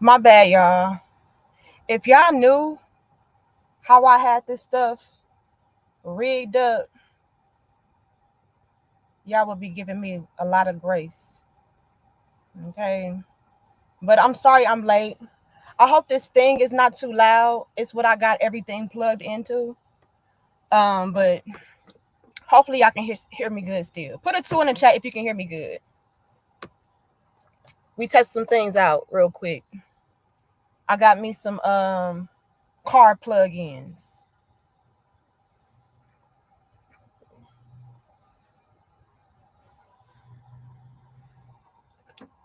My bad, y'all. If y'all knew how I had this stuff rigged up, y'all would be giving me a lot of grace. Okay. But I'm sorry I'm late. I hope this thing is not too loud. It's what I got everything plugged into. But hopefully y'all can hear me good still. Put a 2 in the chat if you can hear me good. We test some things out real quick. I got me some car plug-ins.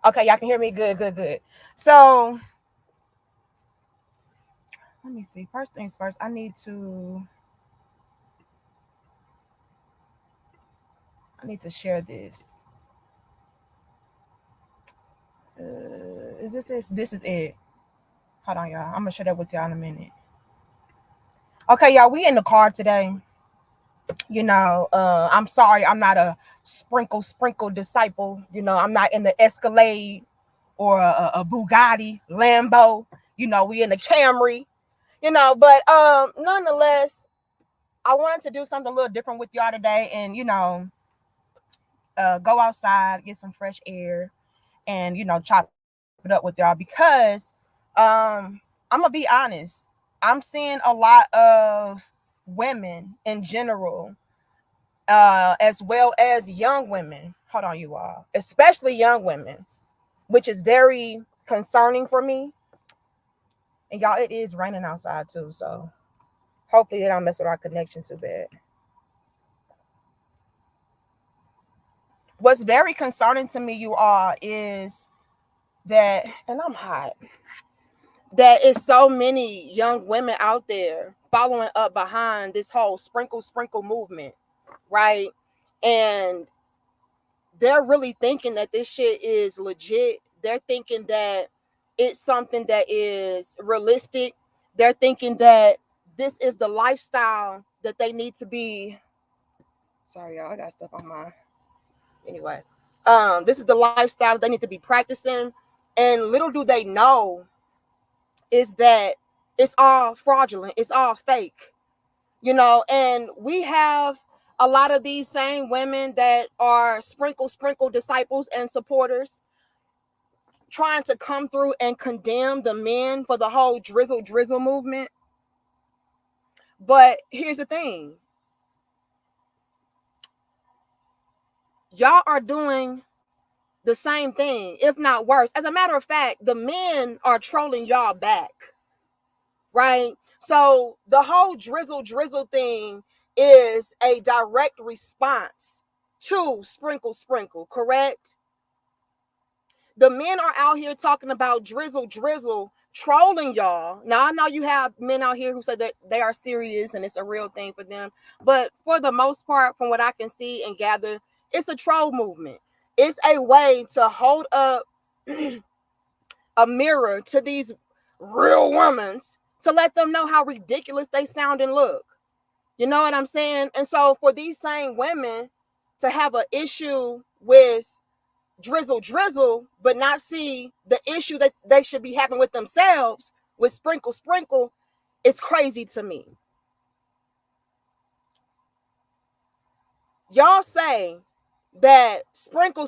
Okay, y'all can hear me good, good, good. So let me see. First things first, I need to share this. Is this is it? Hold on, y'all. I'm gonna share that with y'all in a minute. Okay, y'all. We in the car today. I'm sorry. I'm not a sprinkle disciple. I'm not in the Escalade or a Bugatti, Lambo. We in the Camry. But nonetheless, I wanted to do something a little different with y'all today, and go outside, get some fresh air, and chop it up with y'all because I'm gonna be honest. I'm seeing a lot of women in general, as well as young women. Hold on, you all, especially young women, which is very concerning for me. And y'all, it is raining outside too, so hopefully they don't mess with our connection too bad. What's very concerning to me, you all, is that, and I'm hot, that is so many young women out there following up behind this whole sprinkle movement, right? And they're really thinking that this shit is legit. They're thinking that it's something that is realistic. They're thinking that this is the lifestyle that they need to be. Sorry, y'all, I got stuff on my. Anyway, this is the lifestyle they need to be practicing. And little do they know is that it's all fraudulent. It's all fake. And we have a lot of these same women that are sprinkle disciples and supporters trying to come through and condemn the men for the whole drizzle movement. But here's the thing. Y'all are doing the same thing, if not worse. As a matter of fact, the men are trolling y'all back, right? So the whole drizzle thing is a direct response to sprinkle, correct? The men are out here talking about drizzle, trolling y'all. Now, I know you have men out here who say that they are serious and it's a real thing for them. But for the most part, from what I can see and gather, it's a troll movement. It's a way to hold up a mirror to these real women to let them know how ridiculous they sound and look. You know what I'm saying? And so for these same women to have an issue with drizzle, but not see the issue that they should be having with themselves with sprinkle, is crazy to me. Y'all say that sprinkle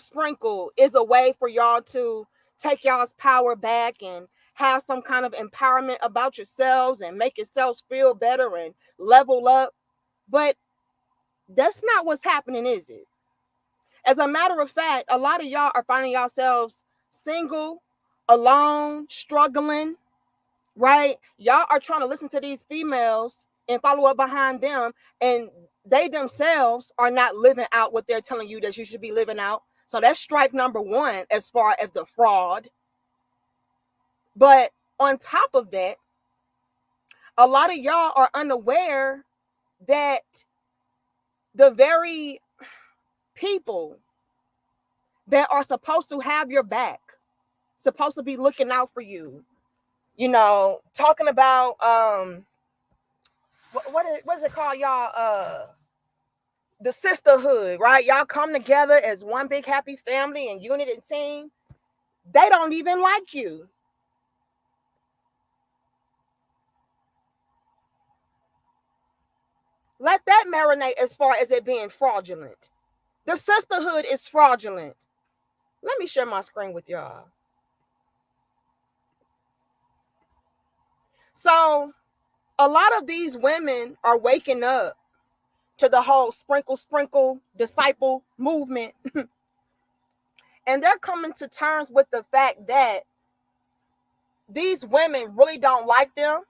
is a way for y'all to take y'all's power back and have some kind of empowerment about yourselves and make yourselves feel better and level up. But that's not what's happening, is it? As a matter of fact, a lot of y'all are finding yourselves single, alone, struggling, right? Y'all are trying to listen to these females and follow up behind them, and they themselves are not living out what they're telling you that you should be living out. So that's strike number one as far as the fraud. But on top of that, a lot of y'all are unaware that the very people that are supposed to have your back, supposed to be looking out for you, talking about what is it called, y'all? The sisterhood, right? Y'all come together as one big happy family and unit and team. They don't even like you. Let that marinate as far as it being fraudulent. The sisterhood is fraudulent. Let me share my screen with y'all. So, a lot of these women are waking up to the whole sprinkle disciple movement. And they're coming to terms with the fact that these women really don't like them.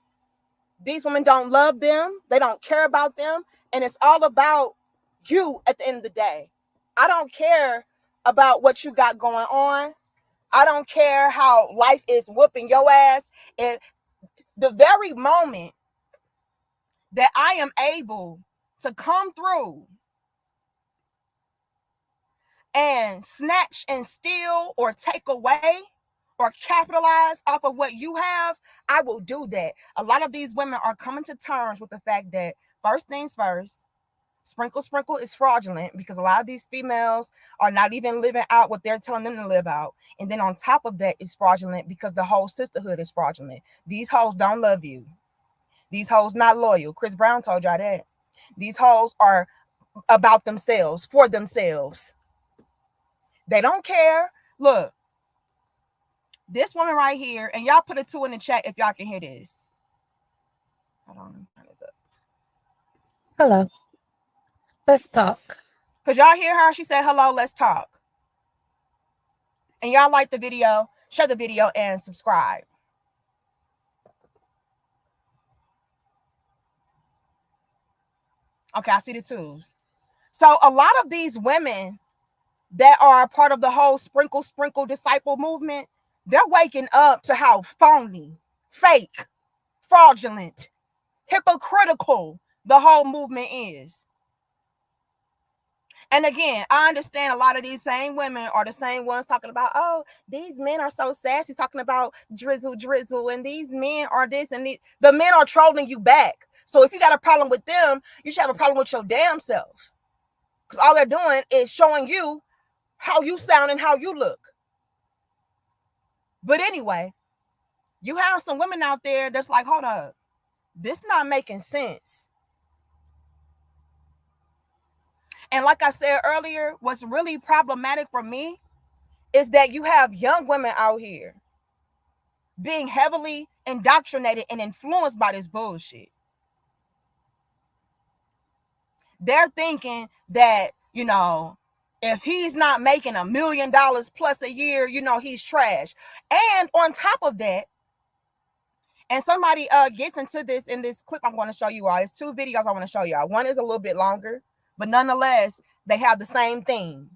These women don't love them. They don't care about them. And it's all about you at the end of the day. I don't care about what you got going on. I don't care how life is whooping your ass. And the very moment that I am able to come through and snatch and steal or take away or capitalize off of what you have, I will do that. A lot of these women are coming to terms with the fact that first things first, sprinkle is fraudulent, because a lot of these females are not even living out what they're telling them to live out. And then on top of that, it's fraudulent because the whole sisterhood is fraudulent. These hoes don't love you. These hoes not loyal. Chris Brown told y'all that. These hoes are about themselves, for themselves. They don't care. Look, this woman right here, and y'all put a 2 in the chat if y'all can hear this. Hold on, turn this up. Hello. Let's talk. Could y'all hear her? She said, hello, let's talk. And y'all like the video, share the video, and subscribe. Okay, I see the 2s. So a lot of these women that are a part of the whole sprinkle disciple movement, they're waking up to how phony, fake, fraudulent, hypocritical the whole movement is. And again, I understand a lot of these same women are the same ones talking about, oh, these men are so sassy, talking about drizzle, and these men are this and these. The men are trolling you back. So if you got a problem with them, you should have a problem with your damn self. Because all they're doing is showing you how you sound and how you look. But anyway, you have some women out there that's like, hold up, this not making sense. And like I said earlier, what's really problematic for me is that you have young women out here being heavily indoctrinated and influenced by this bullshit. They're thinking that, you know, if he's not making $1 million plus a year, you know, he's trash. And on top of that, and somebody gets into this in this clip I'm going to show you all. It's 2 videos I want to show y'all. One is a little bit longer, but nonetheless, they have the same theme.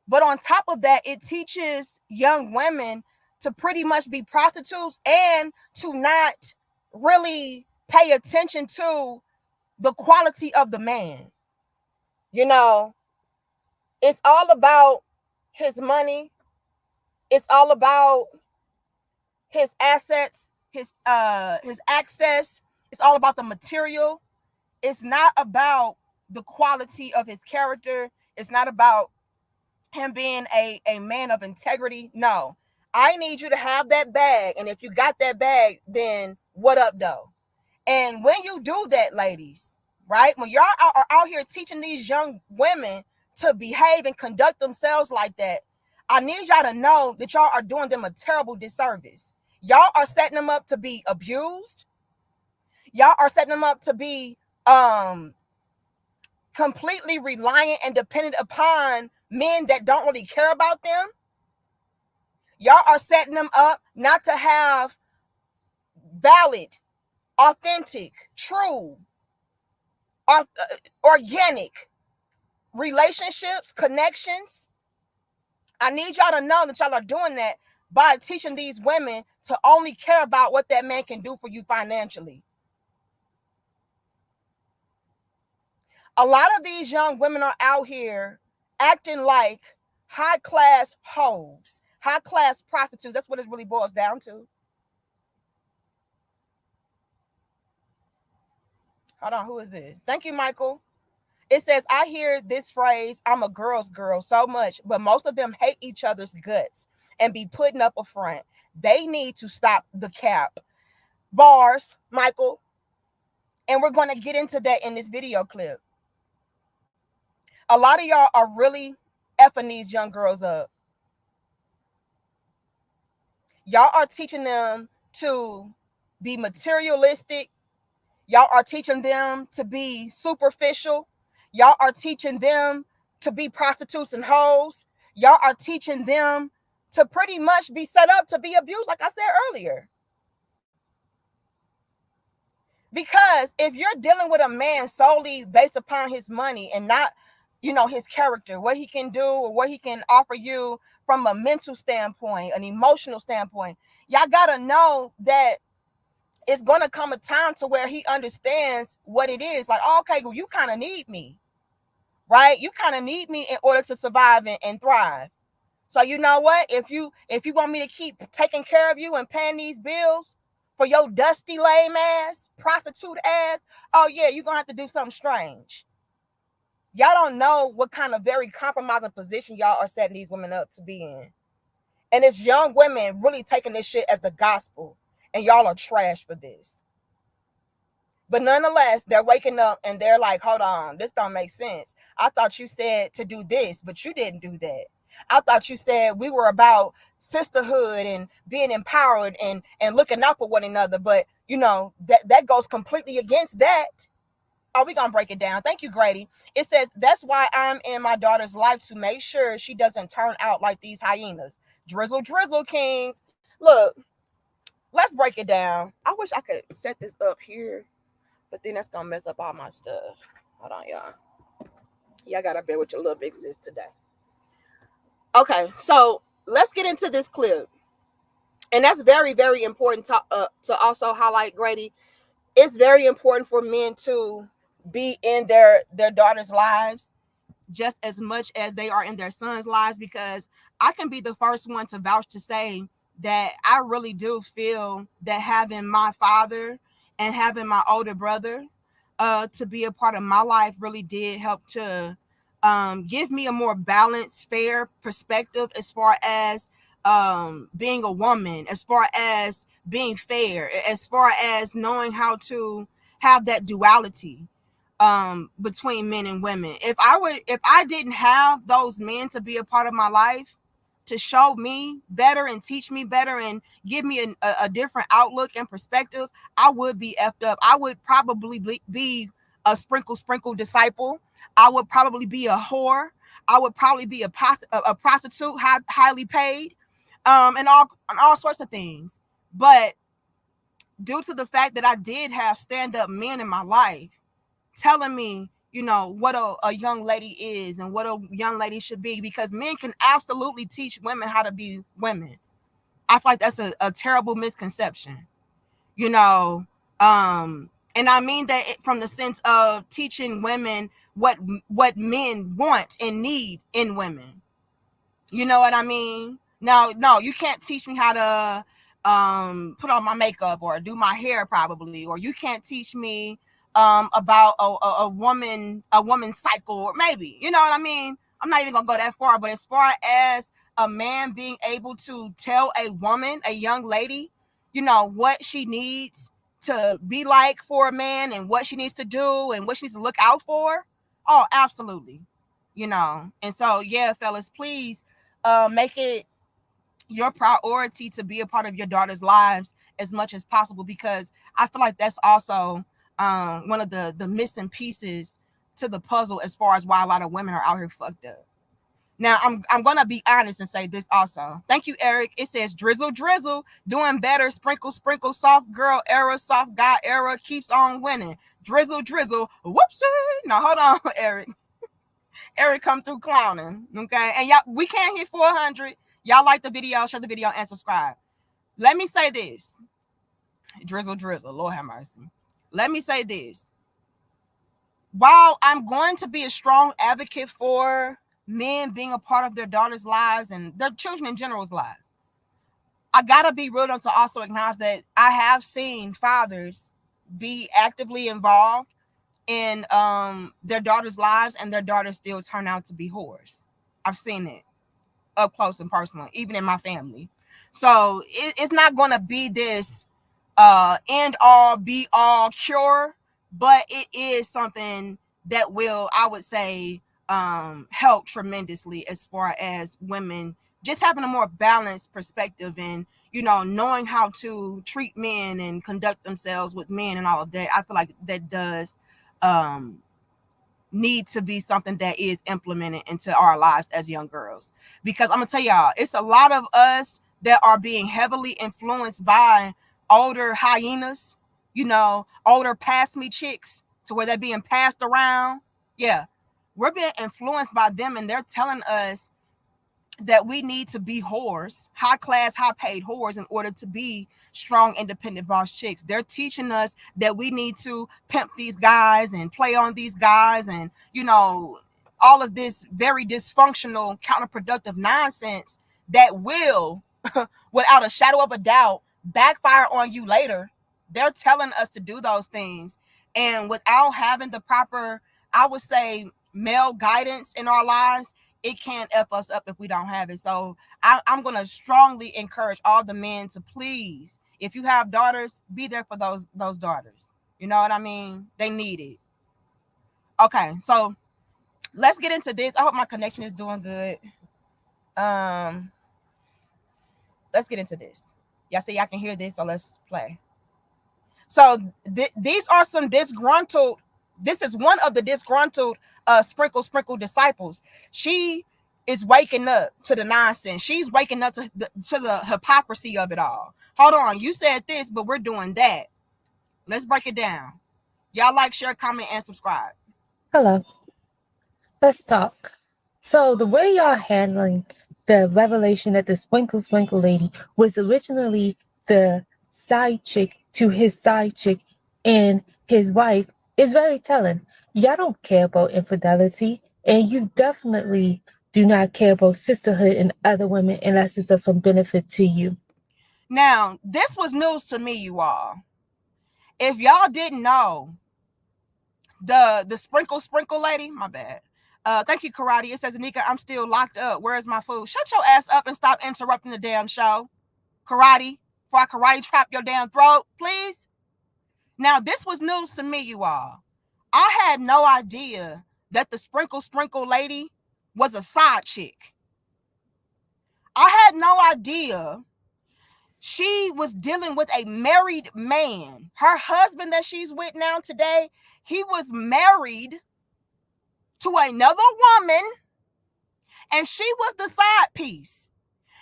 But on top of that, it teaches young women to pretty much be prostitutes and to not really pay attention to the quality of the man. You know, it's all about his money. It's all about his assets, his access. It's all about the material. It's not about the quality of his character. It's not about him being a man of integrity. No, I need you to have that bag. And if you got that bag, then what up, though? And when you do that, ladies, right? When y'all are out here teaching these young women to behave and conduct themselves like that, I need y'all to know that y'all are doing them a terrible disservice. Y'all are setting them up to be abused. Y'all are setting them up to be completely reliant and dependent upon men that don't really care about them. Y'all are setting them up not to have valid, authentic, true, organic relationships, connections. I need y'all to know that y'all are doing that by teaching these women to only care about what that man can do for you financially. A lot of these young women are out here acting like high-class hoes, high-class prostitutes. That's what it really boils down to. Hold on, who is this? Thank you, Michael. It says, I hear this phrase, I'm a girl's girl, so much, but most of them hate each other's guts and be putting up a front. They need to stop the cap. Bars, Michael. And we're going to get into that in this video clip. A lot of y'all are really effing these young girls up. Y'all are teaching them to be materialistic. Y'all are teaching them to be superficial. Y'all are teaching them to be prostitutes and hoes. Y'all are teaching them to pretty much be set up to be abused, like I said earlier. Because if you're dealing with a man solely based upon his money and not, his character, what he can do or what he can offer you from a mental standpoint, an emotional standpoint, y'all gotta know that it's gonna come a time to where he understands what it is. Like, oh, okay, well, you kind of need me, right? You kind of need me in order to survive and thrive. So you know what? If you want me to keep taking care of you and paying these bills for your dusty lame ass, prostitute ass, oh yeah, you're gonna have to do something strange. Y'all don't know what kind of very compromising position y'all are setting these women up to be in. And it's young women really taking this shit as the gospel. And y'all are trash for this. But nonetheless, they're waking up and they're like, hold on, this don't make sense. I thought you said to do this, but you didn't do that. I thought you said we were about sisterhood and being empowered and looking out for one another. But, that goes completely against that. Oh, we're going to break it down. Thank you, Grady. It says, that's why I'm in my daughter's life, to make sure she doesn't turn out like these hyenas. Drizzle, drizzle, kings. Look, let's break it down. I wish I could set this up here, but then that's going to mess up all my stuff. Hold on, y'all. Y'all got to bear with your little big sis today. Okay, so let's get into this clip. And that's very, very important to also highlight, Grady. It's very important for men to be in their daughters' lives just as much as they are in their sons' lives, because I can be the first one to vouch to say that I really do feel that having my father and having my older brother to be a part of my life really did help to give me a more balanced, fair perspective as far as being a woman, as far as being fair, as far as knowing how to have that duality between men and women. If I didn't have those men to be a part of my life to show me better and teach me better and give me a different outlook and perspective, I would be effed up. I would probably be a sprinkle disciple. I would probably be a whore. I would probably be a prostitute, highly paid, and all sorts of things. But due to the fact that I did have stand-up men in my life telling me, what a young lady is and what a young lady should be, because men can absolutely teach women how to be women. I feel like that's a terrible misconception, and I mean that from the sense of teaching women what men want and need in women. You know what I mean? Now, no, you can't teach me how to put on my makeup or do my hair, probably, or you can't teach me about a woman's cycle, or maybe, you know what I mean? I'm not even gonna go that far, but as far as a man being able to tell a woman, a young lady, what she needs to be like for a man and what she needs to do and what she needs to look out for, oh, absolutely. And so, yeah, fellas, please make it your priority to be a part of your daughter's lives as much as possible, because I feel like that's also one of the missing pieces to the puzzle as far as why a lot of women are out here fucked up. Now, I'm gonna be honest and say this also. Thank you, Eric. It says drizzle, drizzle, doing better, sprinkle, sprinkle, soft girl era, soft guy era, keeps on winning. Drizzle, drizzle, whoopsie. Now hold on, Eric. Eric come through clowning, okay? And y'all, we can't hit 400. Y'all like the video, share the video, and subscribe. Let me say this. Drizzle, drizzle, Lord have mercy. Let me say this. While I'm going to be a strong advocate for men being a part of their daughters' lives and their children in general's lives, I gotta be real enough to also acknowledge that I have seen fathers be actively involved in their daughters' lives, and their daughters still turn out to be whores. I've seen it up close and personal, even in my family. So it's not going to be this end all be all cure but it is something that will, I would say, help tremendously as far as women just having a more balanced perspective and knowing how to treat men and conduct themselves with men and all of that. I feel like that does um need to be something that is implemented into our lives as young girls. Because I'm gonna tell y'all, it's a lot of us that are being heavily influenced by older hyenas, older pass me chicks, to where they're being passed around. Yeah, we're being influenced by them, and they're telling us that we need to be whores, high class, high paid whores, in order to be strong, independent boss chicks. They're teaching us that we need to pimp these guys and play on these guys and, all of this very dysfunctional, counterproductive nonsense that will, without a shadow of a doubt, backfire on you later. They're telling us to do those things. And without having the proper, I would say, male guidance in our lives, it can F us up if we don't have it. So I'm going to strongly encourage all the men to please, if you have daughters, be there for those daughters. You know what I mean? They need it. Okay, so let's get into this. I hope my connection is doing good. Um, let's get into this. Y'all see, y'all can hear this, so let's play. So these are some disgruntled. This is one of the disgruntled sprinkle disciples. She is waking up to the nonsense. She's waking up to the hypocrisy of it all. Hold on, you said this, but we're doing that. Let's break it down. Y'all like, share, comment, and subscribe. Hello. Let's talk. So the way y'all handling the revelation that the Sprinkle lady was originally the side chick to his side chick and his wife is very telling. Y'all don't care about infidelity, and you definitely do not care about sisterhood and other women unless it's of some benefit to you. Now, this was news to me, you all. If y'all didn't know, the sprinkle lady, my bad. Thank you, Karate. It says, Anika, I'm still locked up. Where's my food? Shut your ass up and stop interrupting the damn show. Karate, before I karate trap your damn throat, please. Now, this was news to me, you all. I had no idea that the sprinkle lady was a side chick. I had no idea she was dealing with a married man. Her husband that she's with now today, he was married to another woman, and she was the side piece.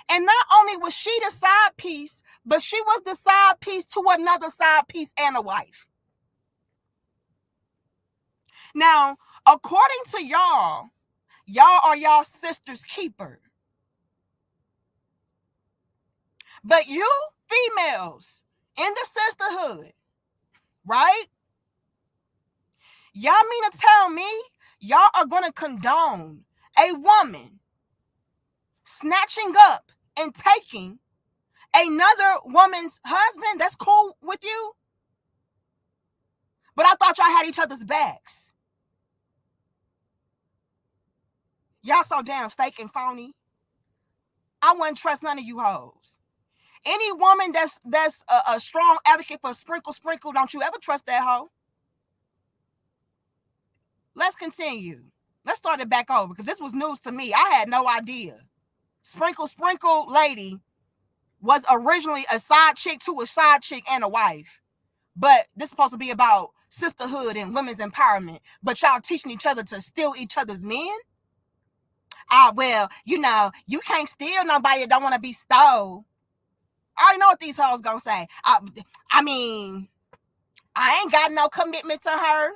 And not only was she the side piece, but she was the side piece to another side piece and a wife. Now, according to y'all are y'all sister's keeper. But you females in the sisterhood, right? Y'all mean to tell me y'all are going to condone a woman snatching up and taking another woman's husband? That's cool with you? But I thought y'all had each other's backs. Y'all so damn fake and phony. I wouldn't trust none of you hoes. Any woman that's a strong advocate for sprinkle, don't you ever trust that hoe. Let's continue. Let's start it back over, because this was news to me. I had no idea. Sprinkle lady was originally a side chick to a side chick and a wife. But this is supposed to be about sisterhood and women's empowerment. But y'all teaching each other to steal each other's men? Well, you can't steal nobody that don't want to be stole. I already know what these hoes gonna say. I mean, I ain't got no commitment to her.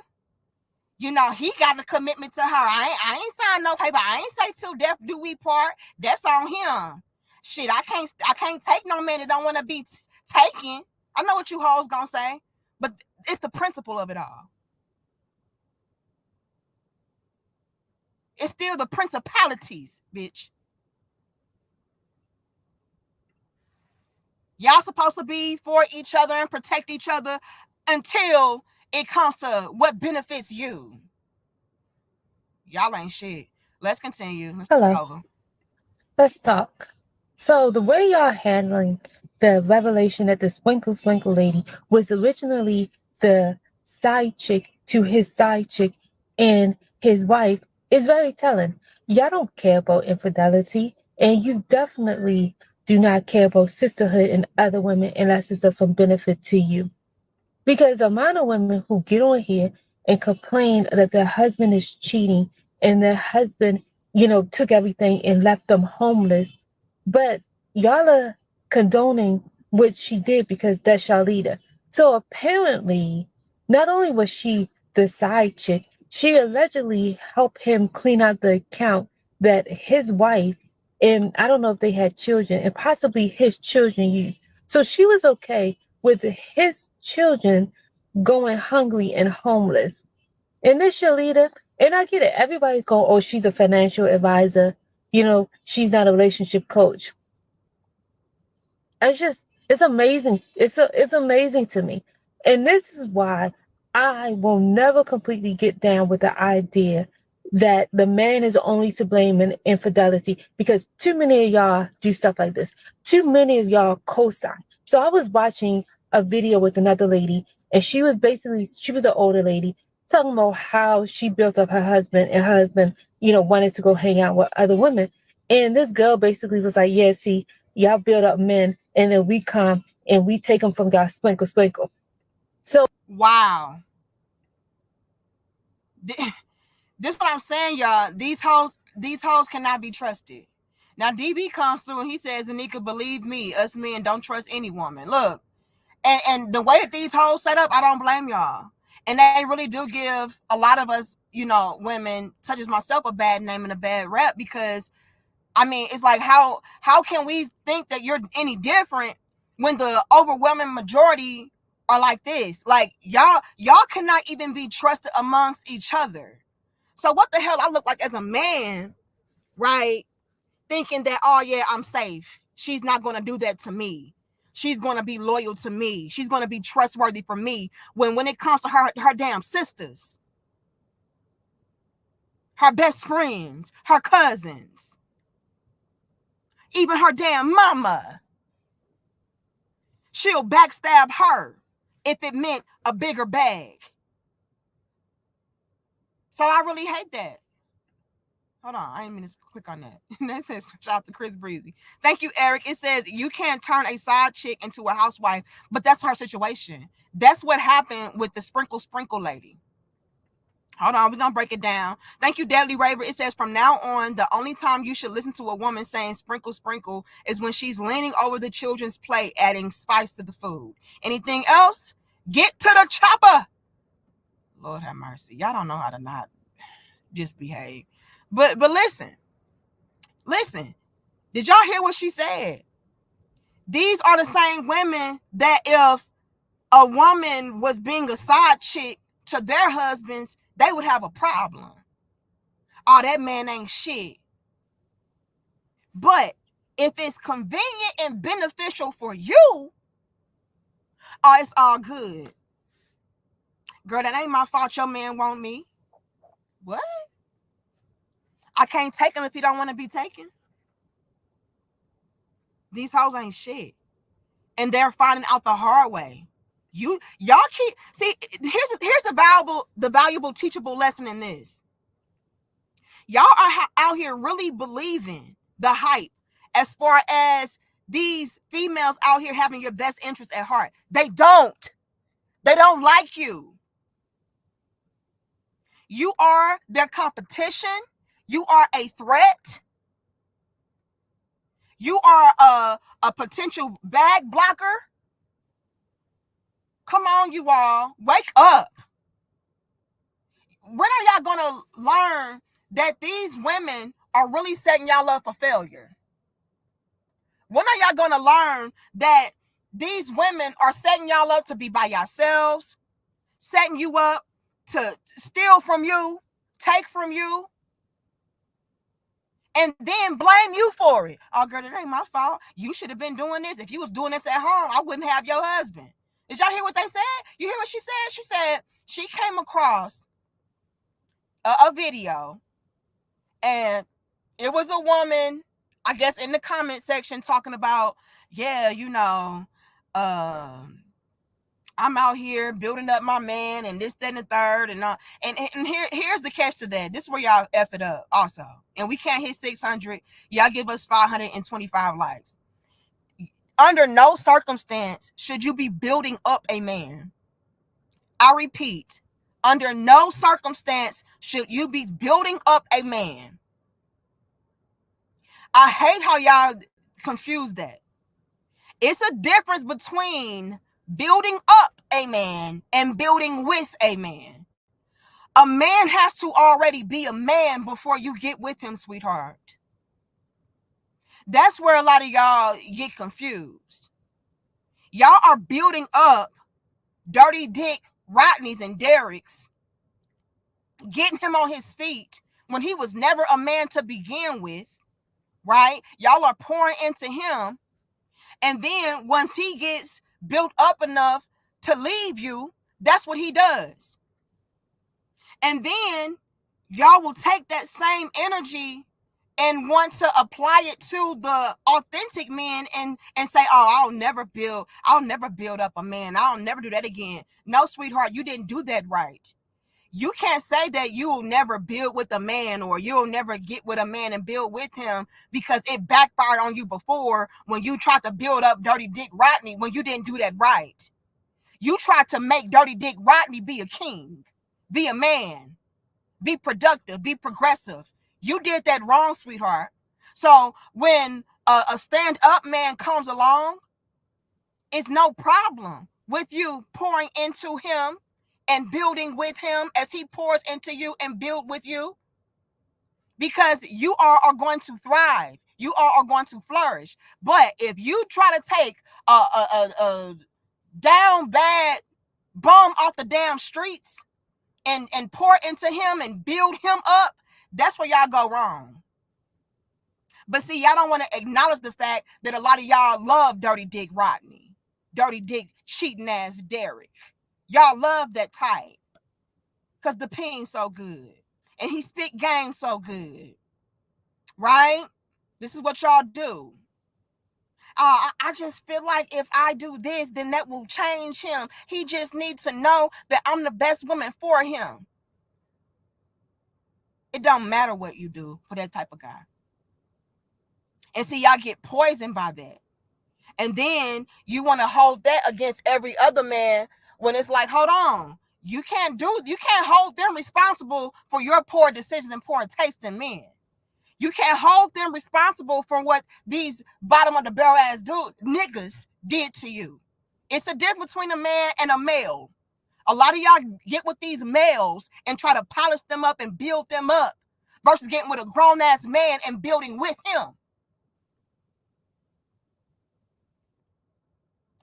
He got a commitment to her. I ain't signed no paper. I ain't say till death do we part. That's on him. Shit, I can't take no man that don't want to be taken. I know what you hoes gonna say, but it's the principle of it all. It's still the principalities, bitch. Y'all supposed to be for each other and protect each other until it comes to what benefits you. Y'all ain't shit. Let's continue. Let's start over. Let's talk. So the way y'all handling the revelation that the Sprinkle lady was originally the side chick to his side chick and his wife is very telling. Y'all don't care about infidelity, and you definitely do not care about sisterhood and other women unless it's of some benefit to you. Because the amount of women who get on here and complain that their husband is cheating and their husband, took everything and left them homeless, but y'all are condoning what she did because that's your leader. So apparently, not only was she the side chick, she allegedly helped him clean out the account that his wife and I don't know if they had children and possibly his children used. So she was okay with his children going hungry and homeless. And this your leader, and I get it. Everybody's going, oh, she's a financial advisor. She's not a relationship coach. It's amazing. It's amazing to me. And this is why I will never completely get down with the idea that the man is only to blame in infidelity because too many of y'all do stuff like this. Too many of y'all co-sign. So I was watching a video with another lady, and she was an older lady talking about how she built up her husband, and her husband, wanted to go hang out with other women. And this girl basically was like, yeah, see, y'all build up men, and then we come and we take them from y'all sprinkle, sprinkle. So Wow. This what I'm saying, y'all. These hoes cannot be trusted. Now DB comes through and he says, Anika, believe me, us men don't trust any woman. Look, and the way that these hoes set up, I don't blame y'all. And they really do give a lot of us, women, such as myself, a bad name and a bad rep because I mean, it's like how can we think that you're any different when the overwhelming majority are like this? Like y'all cannot even be trusted amongst each other. So what the hell I look like as a man, right? Thinking that, oh yeah, I'm safe. She's not gonna do that to me. She's gonna be loyal to me. She's gonna be trustworthy for me. When it comes to her damn sisters, her best friends, her cousins, even her damn mama, she'll backstab her if it meant a bigger bag. So I really hate that. Hold on, I didn't mean to click on that. That says shout out to Chris Breezy. Thank you, Eric. It says you can't turn a side chick into a housewife, but that's her situation. That's what happened with the sprinkle lady. Hold on, we're gonna break it down. Thank you, Deadly Raver. It says from now on, the only time you should listen to a woman saying sprinkle, sprinkle is when she's leaning over the children's plate, adding spice to the food. Anything else? Get to the chopper. Lord have mercy. Y'all don't know how to not just behave. But listen. Did y'all hear what she said? These are the same women that if a woman was being a side chick to their husbands, they would have a problem. Oh, that man ain't shit. But if it's convenient and beneficial for you, oh, it's all good. Girl, that ain't my fault your man want me. What? I can't take him if he don't want to be taken. These hoes ain't shit. And they're finding out the hard way. Y'all keep see, here's the valuable teachable lesson in this. Y'all are out here really believing the hype as far as these females out here having your best interest at heart. They don't like you. You are their competition. You are a threat. You are a potential bag blocker. Come on, you all. Wake up. When are y'all gonna learn that these women are really setting y'all up for failure? When are y'all gonna learn that these women are setting y'all up to be by yourselves, setting you up to steal from you, take from you, and then blame you for it? Oh, girl, it ain't my fault. You should have been doing this. If you was doing this at home, I wouldn't have your husband. Did y'all hear what they said? You hear what she said? She said she came across a video, and it was a woman, I guess, in the comment section talking about, yeah, I I'm out here building up my man and this, that, and the third, and here's the catch to that. This is where y'all F it up also. And we can't hit 600. Y'all give us 525 likes. Under no circumstance should you be building up a man. I repeat, under no circumstance should you be building up a man. I hate how y'all confuse that. It's a difference between building up a man and building with a man. A man has to already be a man before you get with him, sweetheart. That's where a lot of y'all get confused. Y'all are building up Dirty Dick Rodneys and Derricks, getting him on his feet when he was never a man to begin with, right? Y'all are pouring into him. And then once he gets built up enough to leave you, that's what he does. And then y'all will take that same energy and want to apply it to the authentic men and say, oh, I'll never build up a man. I'll never do that again. No, sweetheart, you didn't do that right. You can't say that you'll never build with a man or you'll never get with a man and build with him because it backfired on you before when you tried to build up Dirty Dick Rodney when you didn't do that right. You tried to make Dirty Dick Rodney be a king, be a man, be productive, be progressive. You did that wrong, sweetheart. So when a stand-up man comes along, it's no problem with you pouring into him and building with him as he pours into you and build with you, because you are going to thrive. You are going to flourish. But if you try to take a down bad bum off the damn streets and pour into him and build him up, that's where y'all go wrong. But see, y'all don't want to acknowledge the fact that a lot of y'all love Dirty Dick Rodney, Dirty Dick cheating ass Derrick. Y'all love that type because the ping's so good and he spit game so good, right? This is what y'all do. I just feel like if I do this, then that will change him. He just needs to know that I'm the best woman for him. It don't matter what you do for that type of guy. And see, y'all get poisoned by that. And then you want to hold that against every other man when it's like, hold on, you can't hold them responsible for your poor decisions and poor taste in men. You can't hold them responsible for what these bottom of the barrel ass niggas did to you. It's a difference between a man and a male. A lot of y'all get with these males and try to polish them up and build them up versus getting with a grown ass man and building with him.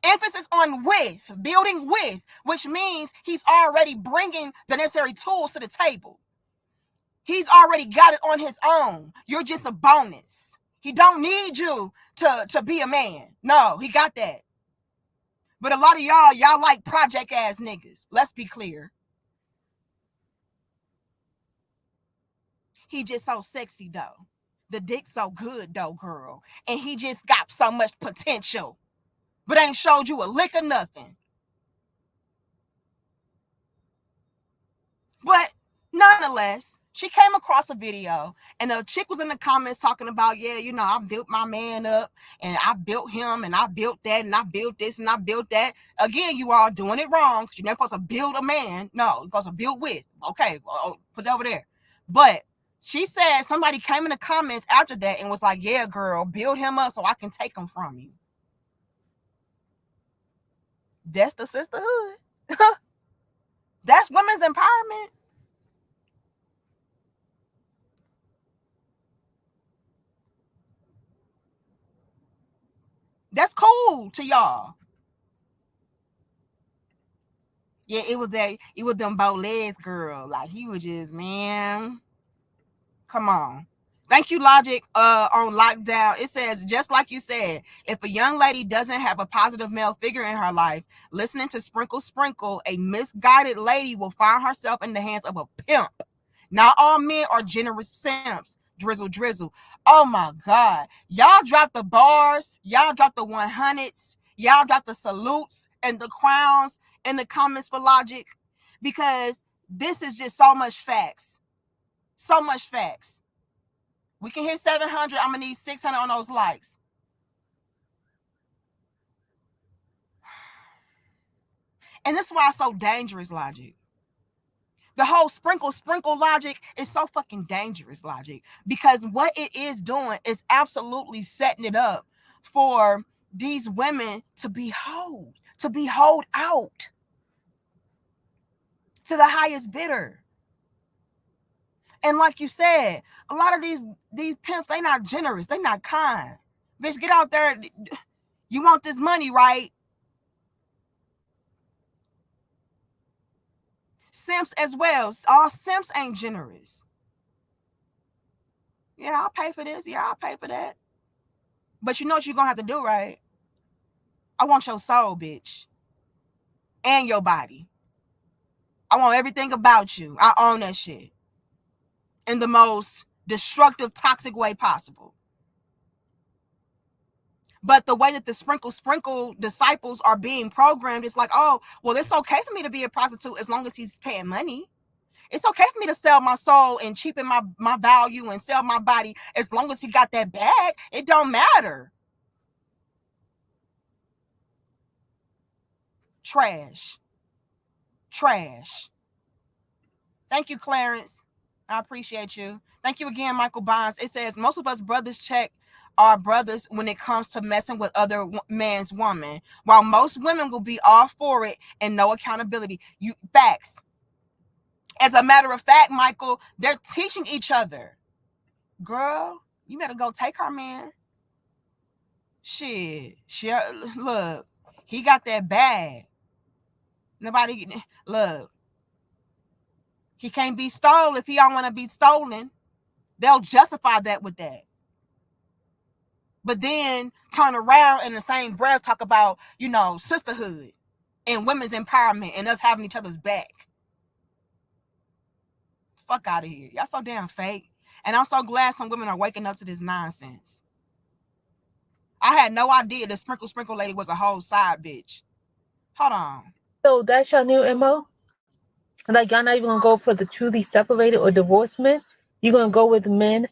Emphasis on with, building with, which means he's already bringing the necessary tools to the table. He's already got it on his own. You're just a bonus. He don't need you to be a man. No, he got that. But a lot of y'all like project ass niggas. Let's be clear. He just so sexy though. The dick's so good though, girl. And he just got so much potential. But ain't showed you a lick of nothing. But nonetheless, she came across a video and a chick was in the comments talking about, yeah, you know, I built my man up and I built him and I built that and I built this and I built that. Again, you all doing it wrong because you're not supposed to build a man. No, you're supposed to build with. Okay, well, put it over there. But she said somebody came in the comments after that and was like, yeah, girl, build him up so I can take him from you. That's the sisterhood. That's women's empowerment. That's cool to y'all. Yeah, it was them bow legs, girl. Like he was just, man. Come on. Thank you, Logic, on lockdown. It says, just like you said, if a young lady doesn't have a positive male figure in her life, listening to Sprinkle Sprinkle, a misguided lady will find herself in the hands of a pimp. Not all men are generous simps. Drizzle, drizzle. Oh my God. Y'all drop the bars. Y'all drop the 100s. Y'all drop the salutes and the crowns in the comments for logic, because this is just so much facts. So much facts. We can hit 700. I'm going to need 600 on those likes. And this is why it's so dangerous, logic. The whole sprinkle logic is so fucking dangerous, logic, because what it is doing is absolutely setting it up for these women to be holed out to the highest bidder. And like you said, a lot of these pimps, they not generous, they not kind. Bitch, get out there. You want this money, right? Simps as well. All simps ain't generous. Yeah, I'll pay for this. Yeah, I'll pay for that. But you know what you're going to have to do, right? I want your soul, bitch. And your body. I want everything about you. I own that shit. In the most destructive, toxic way possible. But the way that the sprinkle disciples are being programmed, it's like, oh, well, it's okay for me to be a prostitute as long as he's paying money. It's okay for me to sell my soul and cheapen my value and sell my body as long as he got that bag. It don't matter. Trash. Thank you, Clarence. I appreciate you. Thank you again, Michael Bonds. It says, most of us brothers check our brothers when it comes to messing with other man's woman, while most women will be all for it and no accountability. Facts. As a matter of fact, Michael, they're teaching each other. Girl, you better go take her man. Shit. Look, he got that bag. Nobody, look. He can't be stolen if he don't want to be stolen. They'll justify that with that. But then turn around in the same breath talk about, sisterhood and women's empowerment and us having each other's back. Fuck out of here. Y'all so damn fake. And I'm so glad some women are waking up to this nonsense. I had no idea the sprinkle lady was a whole side bitch. Hold on. So that's your new MO? Like, y'all not even gonna go for the truly separated or divorced men? You're gonna go with men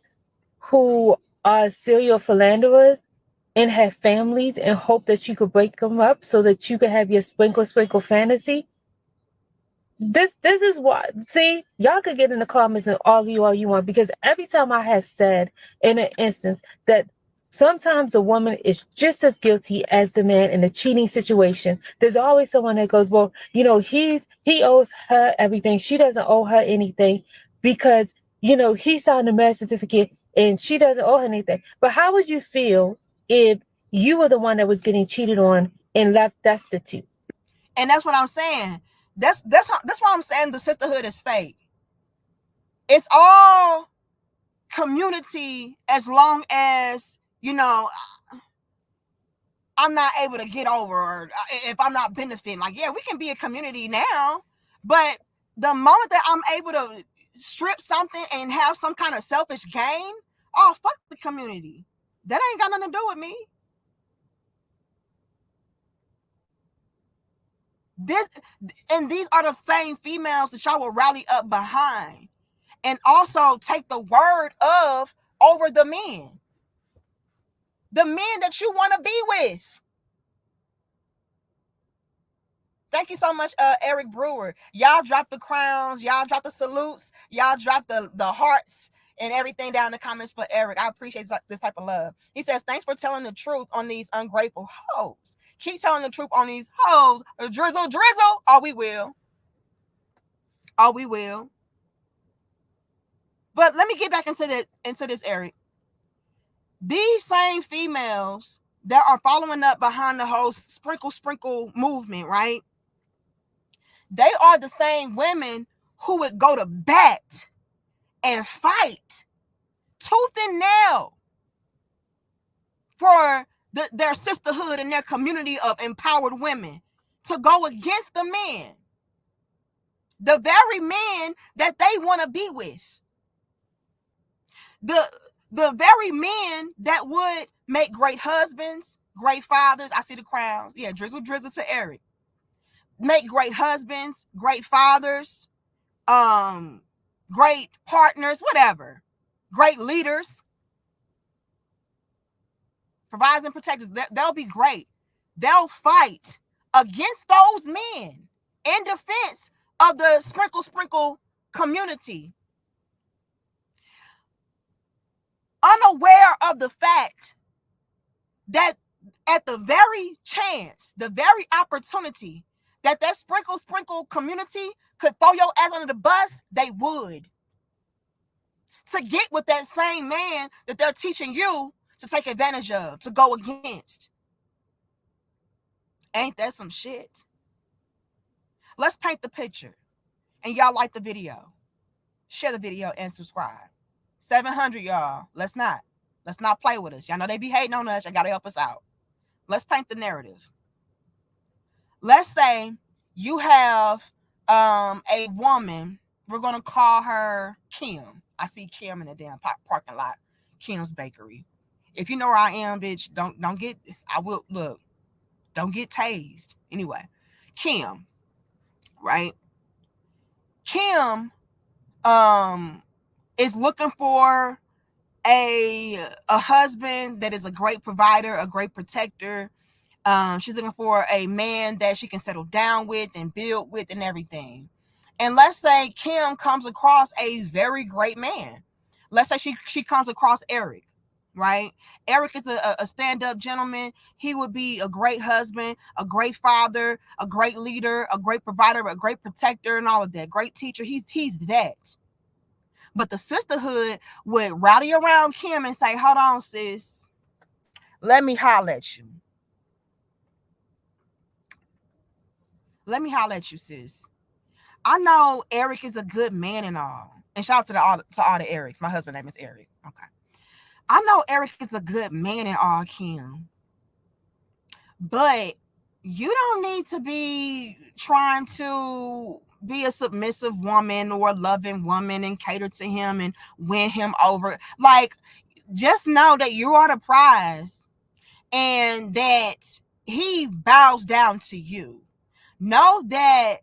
who are serial philanderers and have families and hope that you could break them up so that you could have your sprinkle fantasy? This is what, see, y'all could get in the comments and argue all you want, because every time I have said in an instance that sometimes a woman is just as guilty as the man in a cheating situation, there's always someone that goes, well, he owes her everything, she doesn't owe her anything, because he signed a marriage certificate and she doesn't owe her anything. But how would you feel if you were the one that was getting cheated on and left destitute? And that's what I'm saying. That's why I'm saying the sisterhood is fake. It's all community as long as, I'm not able to get over, or if I'm not benefiting. Like, yeah, we can be a community now, but the moment that I'm able to strip something and have some kind of selfish gain, oh, fuck the community. That ain't got nothing to do with me. These are the same females that y'all will rally up behind and also take the word of over the men that you want to be with. Thank you so much, Eric Brewer. Y'all drop the crowns, y'all drop the salutes, y'all drop the hearts and everything down in the comments for Eric. I appreciate this type of love. He says, thanks for telling the truth on these ungrateful hoes. Keep telling the truth on these hoes. Drizzle. Oh, we will. But let me get back into this, Eric. These same females that are following up behind the whole sprinkle movement, right? They are the same women who would go to bat and fight tooth and nail for their sisterhood and their community of empowered women to go against the men. The very men that they want to be with. The very men that would make great husbands, great fathers. I see the crowns. Yeah, drizzle to Eric. make great husbands, great fathers, great partners, whatever, great leaders, providers and protectors. They'll be great. They'll fight against those men in defense of the sprinkle community, unaware of the fact that at the very chance, the very opportunity that sprinkle community could throw your ass under the bus, they would. To get with that same man that they're teaching you to take advantage of, to go against. Ain't that some shit? Let's paint the picture. And y'all like the video. Share the video and subscribe. 700, y'all. Let's not play with us. Y'all know they be hating on us. Y'all gotta help us out. Let's paint the narrative. Let's say you have a woman. We're gonna call her Kim. I see Kim in the damn parking lot. Kim's Bakery. If you know where I am, bitch, don't get. I will look. Don't get tased. Anyway, Kim, right? Kim, is looking for a husband that is a great provider, a great protector. She's looking for a man that she can settle down with and build with and everything. And let's say Kim comes across a very great man. Let's say she comes across Eric, right? Eric is a stand-up gentleman. He would be a great husband, a great father, a great leader, a great provider, a great protector, and all of that. Great teacher. He's that. But the sisterhood would rally around Kim and say, hold on, sis. Let me holler at you. Let me holler at you, sis. I know Eric is a good man and all. And shout out to all the Erics. My husband's name is Eric. Okay. I know Eric is a good man and all, Kim. But you don't need to be trying to be a submissive woman or a loving woman and cater to him and win him over. Like, just know that you are the prize and that he bows down to you. Know that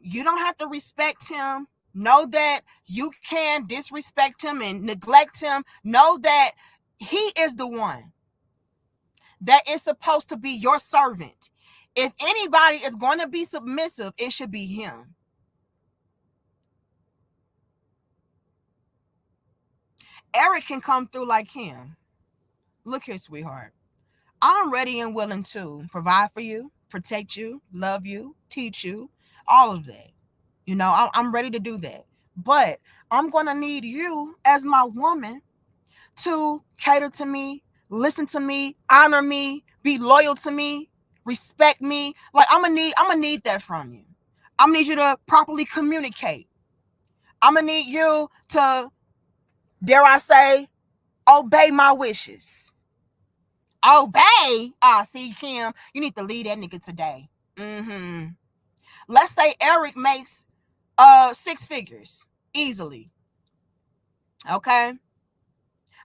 you don't have to respect him. Know that you can disrespect him and neglect him. Know that he is the one that is supposed to be your servant. If anybody is going to be submissive, it should be him. Eric can come through like him. Look here, sweetheart. I'm ready and willing to provide for you, protect you, love you, teach you, all of that. You know, I'm ready to do that. But I'm going to need you as my woman to cater to me, listen to me, honor me, be loyal to me, respect me. Like, I'm gonna need that from you. I'm gonna need you to properly communicate. I'm gonna need you to, dare I say, obey my wishes. Obey? See, Kim, you need to lead that nigga today. Let's say Eric makes 6 figures easily. Okay?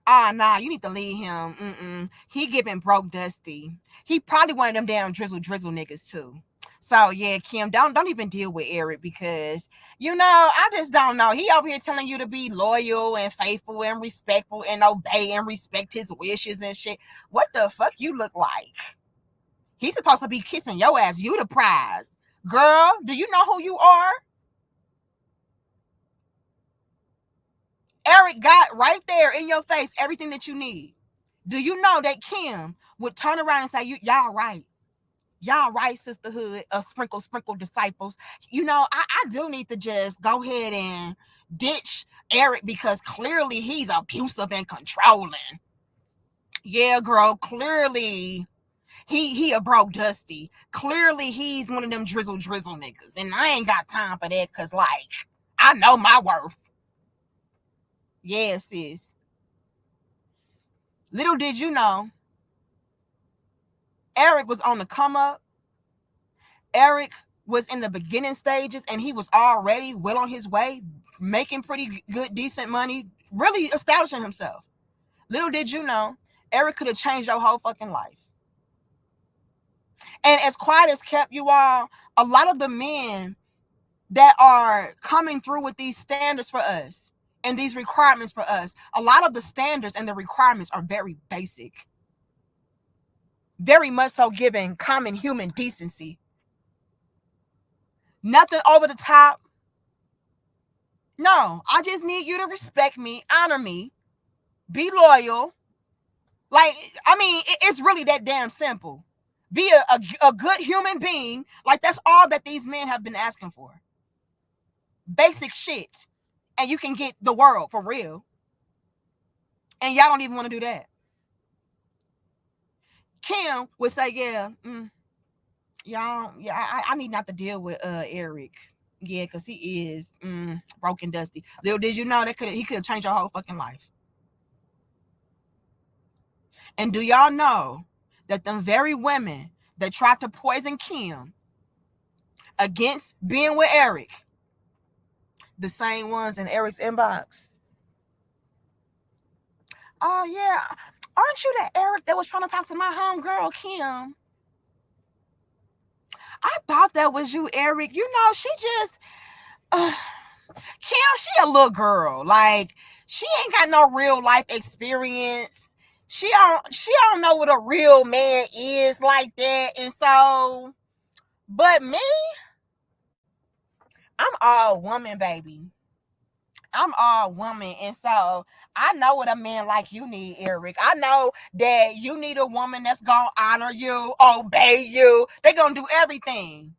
Nah, you need to leave him. He giving broke dusty. He probably one of them damn drizzle niggas too. So yeah, Kim, don't even deal with Eric because, you know, I just don't know. He over here telling you to be loyal and faithful and respectful and obey and respect his wishes and shit. What the fuck you look like? He's supposed to be kissing your ass. You the prize. Girl, do you know who you are? Eric got right there in your face everything that you need. Do you know that Kim would turn around and say, y'all right. Y'all right, sisterhood of sprinkle disciples. You know, I do need to just go ahead and ditch Eric because clearly he's abusive and controlling. Yeah, girl, clearly he a broke dusty. Clearly he's one of them drizzle niggas. And I ain't got time for that because, like, I know my worth. Yeah, sis. Little did you know, Eric was on the come up. Eric was in the beginning stages and he was already well on his way, making pretty good, decent money, really establishing himself. Little did you know, Eric could have changed your whole fucking life. And as quiet as kept, you all, a lot of the men that are coming through with these standards for us and these requirements for us, a lot of the standards and the requirements are very basic, very much so giving common human decency. Nothing over the top. No, I just need you to respect me, honor me, be loyal. Like, I mean, it's really that damn simple. Be a good human being. Like, that's all that these men have been asking for. Basic shit. And you can get the world for real. And y'all don't even want to do that. Kim would say, yeah, y'all, yeah, I need not to deal with Eric. Yeah, because he is broken dusty. Little did you know he could have changed your whole fucking life. And do y'all know that them very women that tried to poison Kim against being with Eric, the same ones in Eric's inbox? Oh yeah, aren't you that Eric that was trying to talk to my homegirl Kim? I thought that was you, Eric. You know, she just Kim, she a little girl. Like, she ain't got no real life experience. She don't know what a real man is like that. And so, but me, I'm all woman, baby. I'm all woman. And so I know what a man like you need, Eric. I know that you need a woman that's gonna honor you, obey you. They're gonna do everything.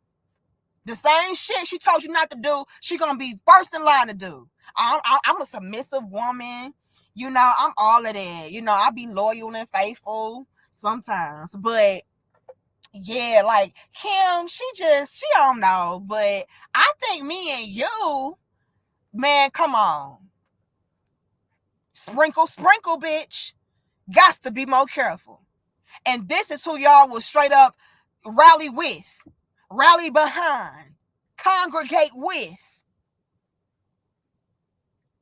The same shit she told you not to do, she gonna be first in line to do. I'm a submissive woman. You know, I'm all of that. You know, I be loyal and faithful sometimes. But yeah, like Kim, she don't know. But I think me and you, man, come on. Sprinkle, sprinkle, bitch. Gots to be more careful. And this is who y'all will straight up rally with, rally behind, congregate with.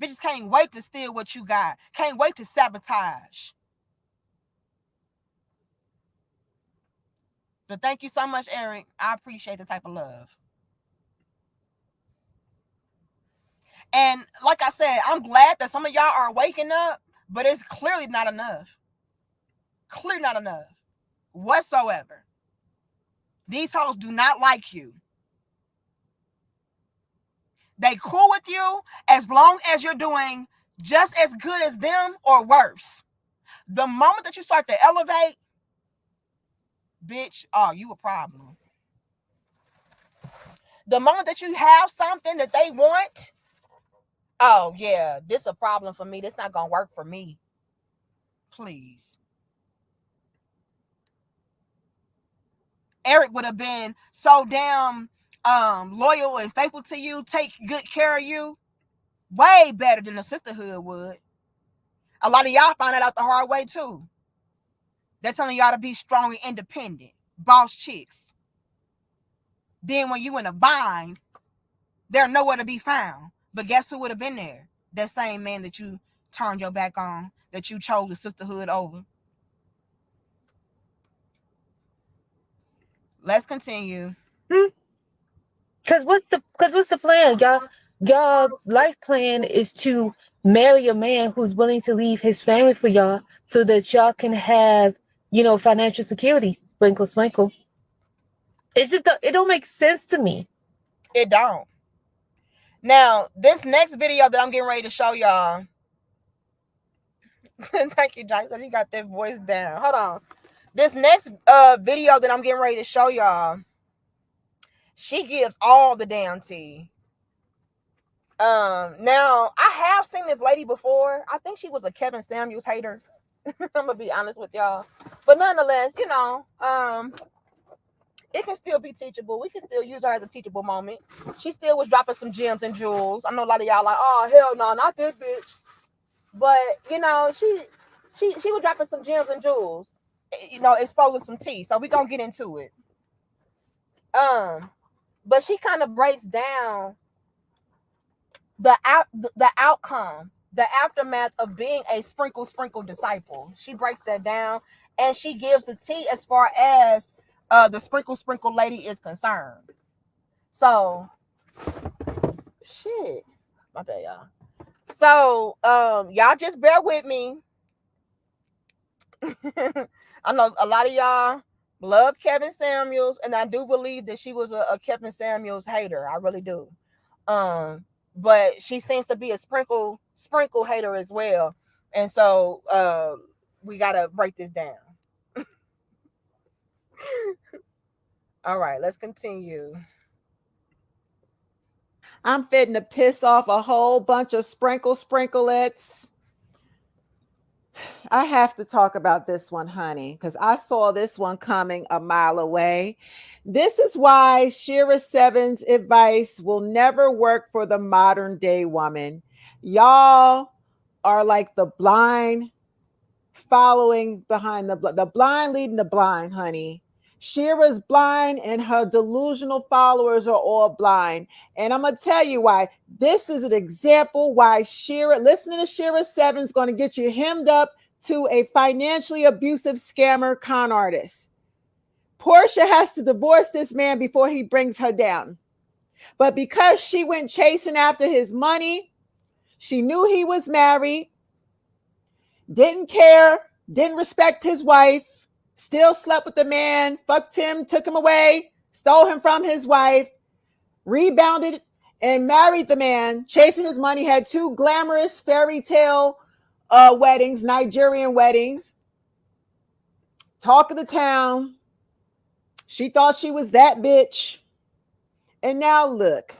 Bitches can't wait to steal what you got. Can't wait to sabotage. But thank you so much, Eric. I appreciate the type of love. And like I said, I'm glad that some of y'all are waking up, but it's clearly not enough. Clearly not enough. Whatsoever. These hoes do not like you. They cool with you as long as you're doing just as good as them or worse. The moment that you start to elevate, bitch, oh, you a problem. The moment that you have something that they want, oh yeah, this a problem for me. This not gonna work for me. Please. Eric would have been so damn loyal and faithful to you, take good care of you, way better than the sisterhood would. A lot of y'all find that out the hard way too. They're telling y'all to be strong and independent, boss chicks. Then when you in a bind, they're nowhere to be found. But guess who would have been there? That same man that you turned your back on, that you chose the sisterhood over. Let's continue. Cause what's the plan? Y'all life plan is to marry a man who's willing to leave his family for y'all so that y'all can have, financial security. Sprinkle, sprinkle. It don't make sense to me. It don't. Now, this next video that I'm getting ready to show y'all. Thank you, Jackson. You got that voice down. Hold on. This next video that I'm getting ready to show y'all, she gives all the damn tea. Now I have seen this lady before. I think she was a Kevin Samuels hater. I'm gonna be honest with y'all, but nonetheless, it can still be teachable. We can still use her as a teachable moment. She still was dropping some gems and jewels. I know a lot of y'all like, oh hell no, not this bitch. But she was dropping some gems and jewels. Exposing some tea. So we gonna get into it. But she kind of breaks down the outcome, the aftermath of being a sprinkle disciple. She breaks that down and she gives the tea as far as the sprinkle lady is concerned. So shit. My bad, y'all. So y'all just bear with me. I know a lot of y'all love Kevin Samuels, and I do believe that she was a Kevin Samuels hater. I really do. But she seems to be a sprinkle hater as well. And so we gotta break this down. All right, let's continue. I'm fitting to piss off a whole bunch of sprinklelettes. I have to talk about this one, honey, because I saw this one coming a mile away. This is why Shira Seven's advice will never work for the modern day woman. Y'all are like the blind following behind the blind leading the blind, honey. Shira's blind and her delusional followers are all blind. And I'm going to tell you why. This is an example why listening to Shira Seven is going to get you hemmed up to a financially abusive scammer con artist. Portia has to divorce this man before he brings her down. But because she went chasing after his money, she knew he was married, didn't care, didn't respect his wife, still slept with the man, fucked him, took him away, stole him from his wife, rebounded and married the man, chasing his money, had 2 glamorous fairy tale weddings, Nigerian weddings, talk of the town. She thought she was that bitch. And now look,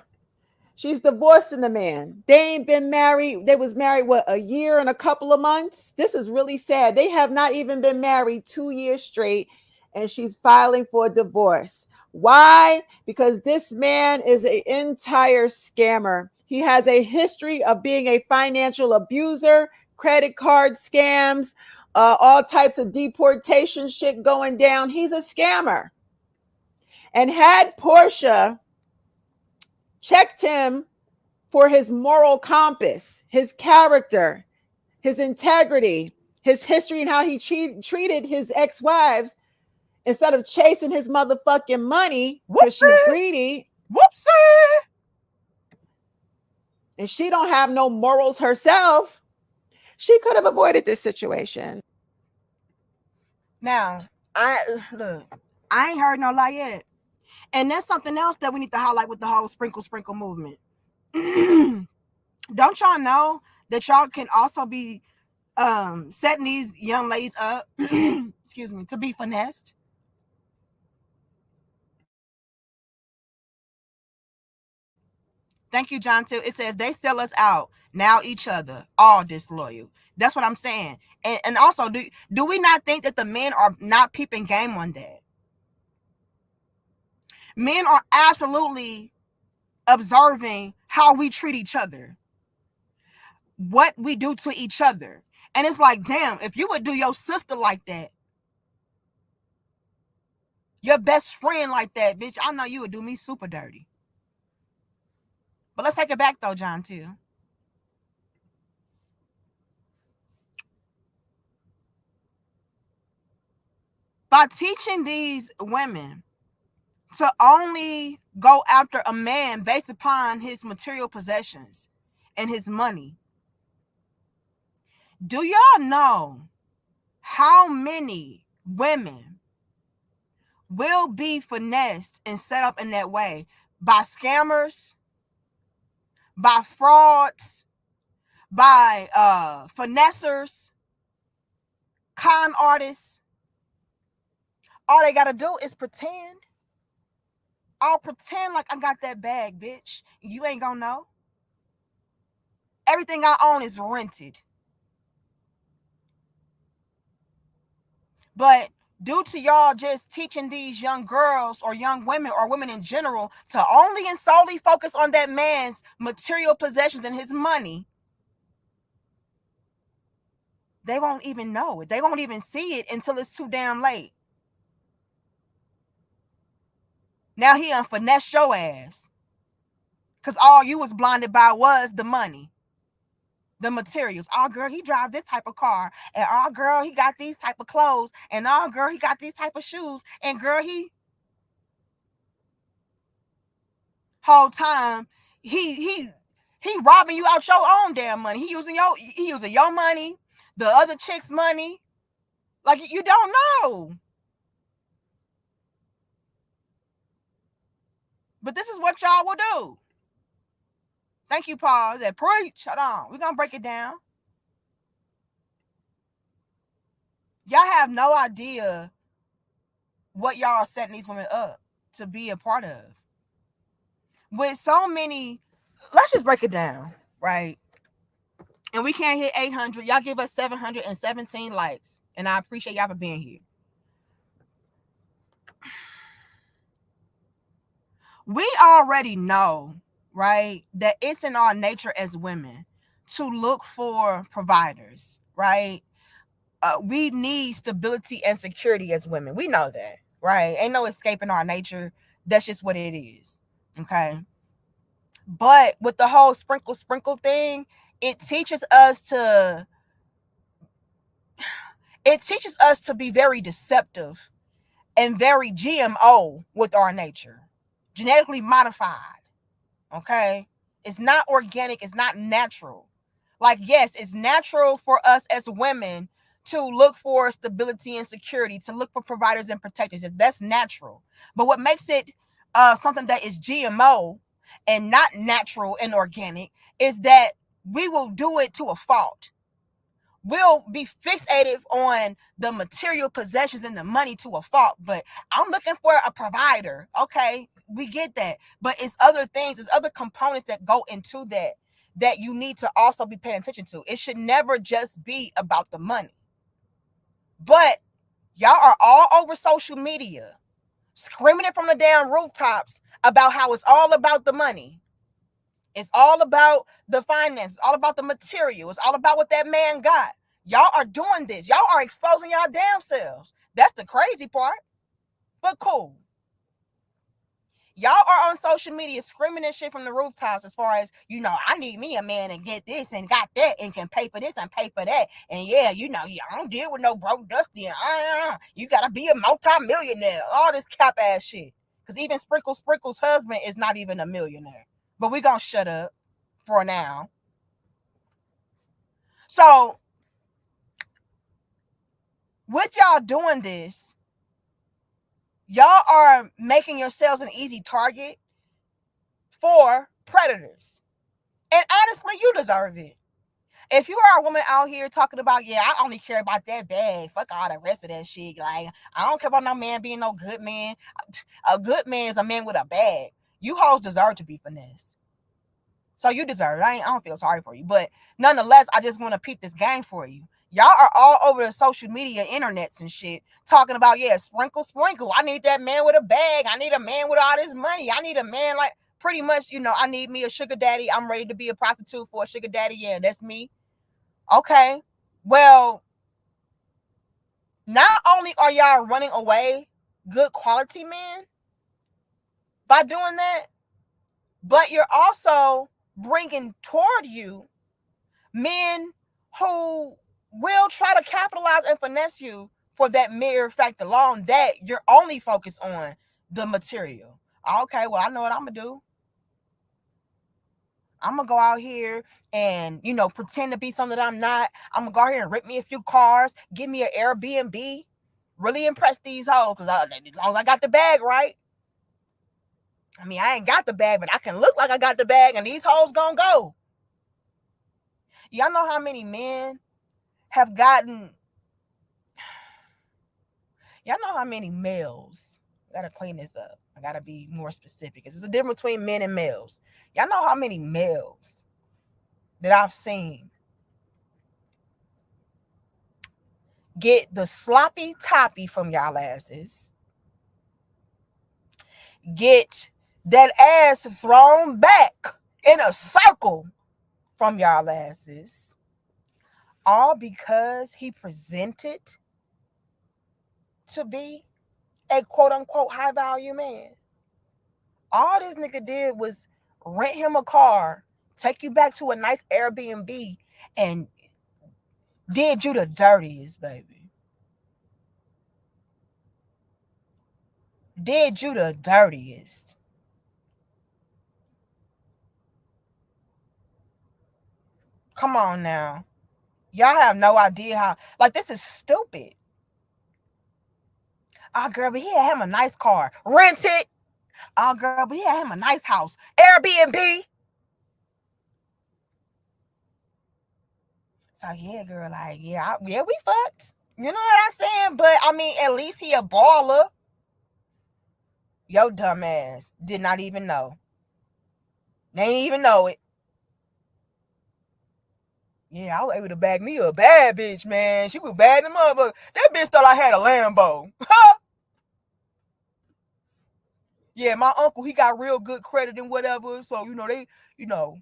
she's divorcing the man. They ain't been married. They was married, what, a year and a couple of months? This is really sad. They have not even been married 2 years straight, and she's filing for a divorce. Why? Because this man is an entire scammer. He has a history of being a financial abuser, credit card scams, all types of deportation shit going down. He's a scammer. And had Portia checked him for his moral compass, his character, his integrity, his history, and how he treated his ex-wives, instead of chasing his motherfucking money because she's greedy, whoopsie, and she don't have no morals herself, she could have avoided this situation. Now, I ain't heard no lie yet. And that's something else that we need to highlight with the whole sprinkle movement. Don't y'all know that y'all can also be setting these young ladies up, excuse me, to be finessed? Thank you, John. Too. It says they sell us out now, each other, all disloyal. That's what I'm saying. And also, do we not think that the men are not peeping game on that? Men are absolutely observing how we treat each other, what we do to each other. And it's like, damn, if you would do your sister like that, your best friend like that, bitch, I know you would do me super dirty. But let's take it back though, John, too. By teaching these women to only go after a man based upon his material possessions and his money, do y'all know how many women will be finessed and set up in that way by scammers, by frauds, by finessers, con artists? All they gotta do is pretend. I'll pretend like I got that bag, bitch. You ain't gonna know. Everything I own is rented. But due to y'all just teaching these young girls or young women or women in general to only and solely focus on that man's material possessions and his money, they won't even know it. They won't even see it until it's too damn late. Now he finessed your ass. Because all you was blinded by was the money, the materials. Oh, girl, he drive this type of car. And oh, girl, he got these type of clothes. And oh, girl, he got these type of shoes. And girl, he... whole time he robbing you out your own damn money. He using your money, the other chick's money. Like, you don't know. But this is what y'all will do. Thank you, Paul. That preach. Hold on. We're gonna break it down. Y'all have no idea what y'all are setting these women up to be a part of. With so many, let's just break it down, right? And we can't hit 800. Y'all give us 717 likes. And I appreciate y'all for being here. We already know, right, that it's in our nature as women to look for providers, right? We need stability and security as women. We know that, right? Ain't no escaping our nature. That's just what it is. Okay. But with the whole sprinkle thing, it teaches us to be very deceptive and very GMO with our nature. Genetically modified. Okay? It's not organic, it's not natural. Like, yes, it's natural for us as women to look for stability and security, to look for providers and protectors. That's natural. But what makes it something that is GMO and not natural and organic is that we will do it to a fault. We'll be fixated on the material possessions and the money to a fault. But I'm looking for a provider. Okay, we get that. But it's other things, it's other components that go into that you need to also be paying attention to. It should never just be about the money. But y'all are all over social media screaming it from the damn rooftops about how it's all about the money. It's all about the finances. It's all about the material. It's all about what that man got. Y'all are doing this. Y'all are exposing y'all damn selves. That's the crazy part. But cool. Y'all are on social media screaming this shit from the rooftops as far as, I need me a man and get this and got that and can pay for this and pay for that. And yeah, I don't deal with no broke dusty. You got to be a multi-millionaire. All this cap ass shit. Because even Sprinkle's husband is not even a millionaire. But we going to shut up for now. So, with y'all doing this, y'all are making yourselves an easy target for predators. And honestly, you deserve it. If you are a woman out here talking about, yeah, I only care about that bag, fuck all the rest of that shit. Like, I don't care about no man being no good man. A good man is a man with a bag. You hoes deserve to be finessed. So you deserve it. I don't feel sorry for you. But nonetheless, I just want to peep this game for you. Y'all are all over the social media internets and shit talking about, yeah, sprinkle. I need that man with a bag. I need a man with all this money. I need a man like, pretty much, I need me a sugar daddy. I'm ready to be a prostitute for a sugar daddy. Yeah, that's me. Okay. Well, not only are y'all running away good quality men by doing that, but you're also bringing toward you men who will try to capitalize and finesse you for that mere fact alone that you're only focused on the material. Okay, well, I know what I'm going to do. I'm going to go out here and, pretend to be something that I'm not. I'm going to go out here and rent me a few cars, give me an Airbnb, really impress these hoes because as long as I got the bag right. I mean, I ain't got the bag, but I can look like I got the bag and these hoes going to go. Y'all know how many men have gotten... Y'all know how many males... I gotta clean this up. I gotta be more specific. There's a difference between men and males. Y'all know how many males that I've seen get the sloppy toppy from y'all asses, get that ass thrown back in a circle from y'all asses, all because he presented to be a quote-unquote high-value man. All this nigga did was rent him a car, take you back to a nice Airbnb, and did you the dirtiest, baby. Did you the dirtiest. Come on now. Y'all have no idea how, like, this is stupid. Oh, girl, but he had him a nice car. Rent it. Oh, girl, but he had him a nice house. Airbnb. So, yeah, girl, like, yeah, we fucked. You know what I'm saying? But, I mean, at least he a baller. Yo, dumbass did not even know. They ain't even know it. Yeah, I was able to bag me a bad bitch, man. She was bad in the motherfucker. That bitch thought I had a Lambo. Yeah, my uncle, he got real good credit and whatever. So, you know,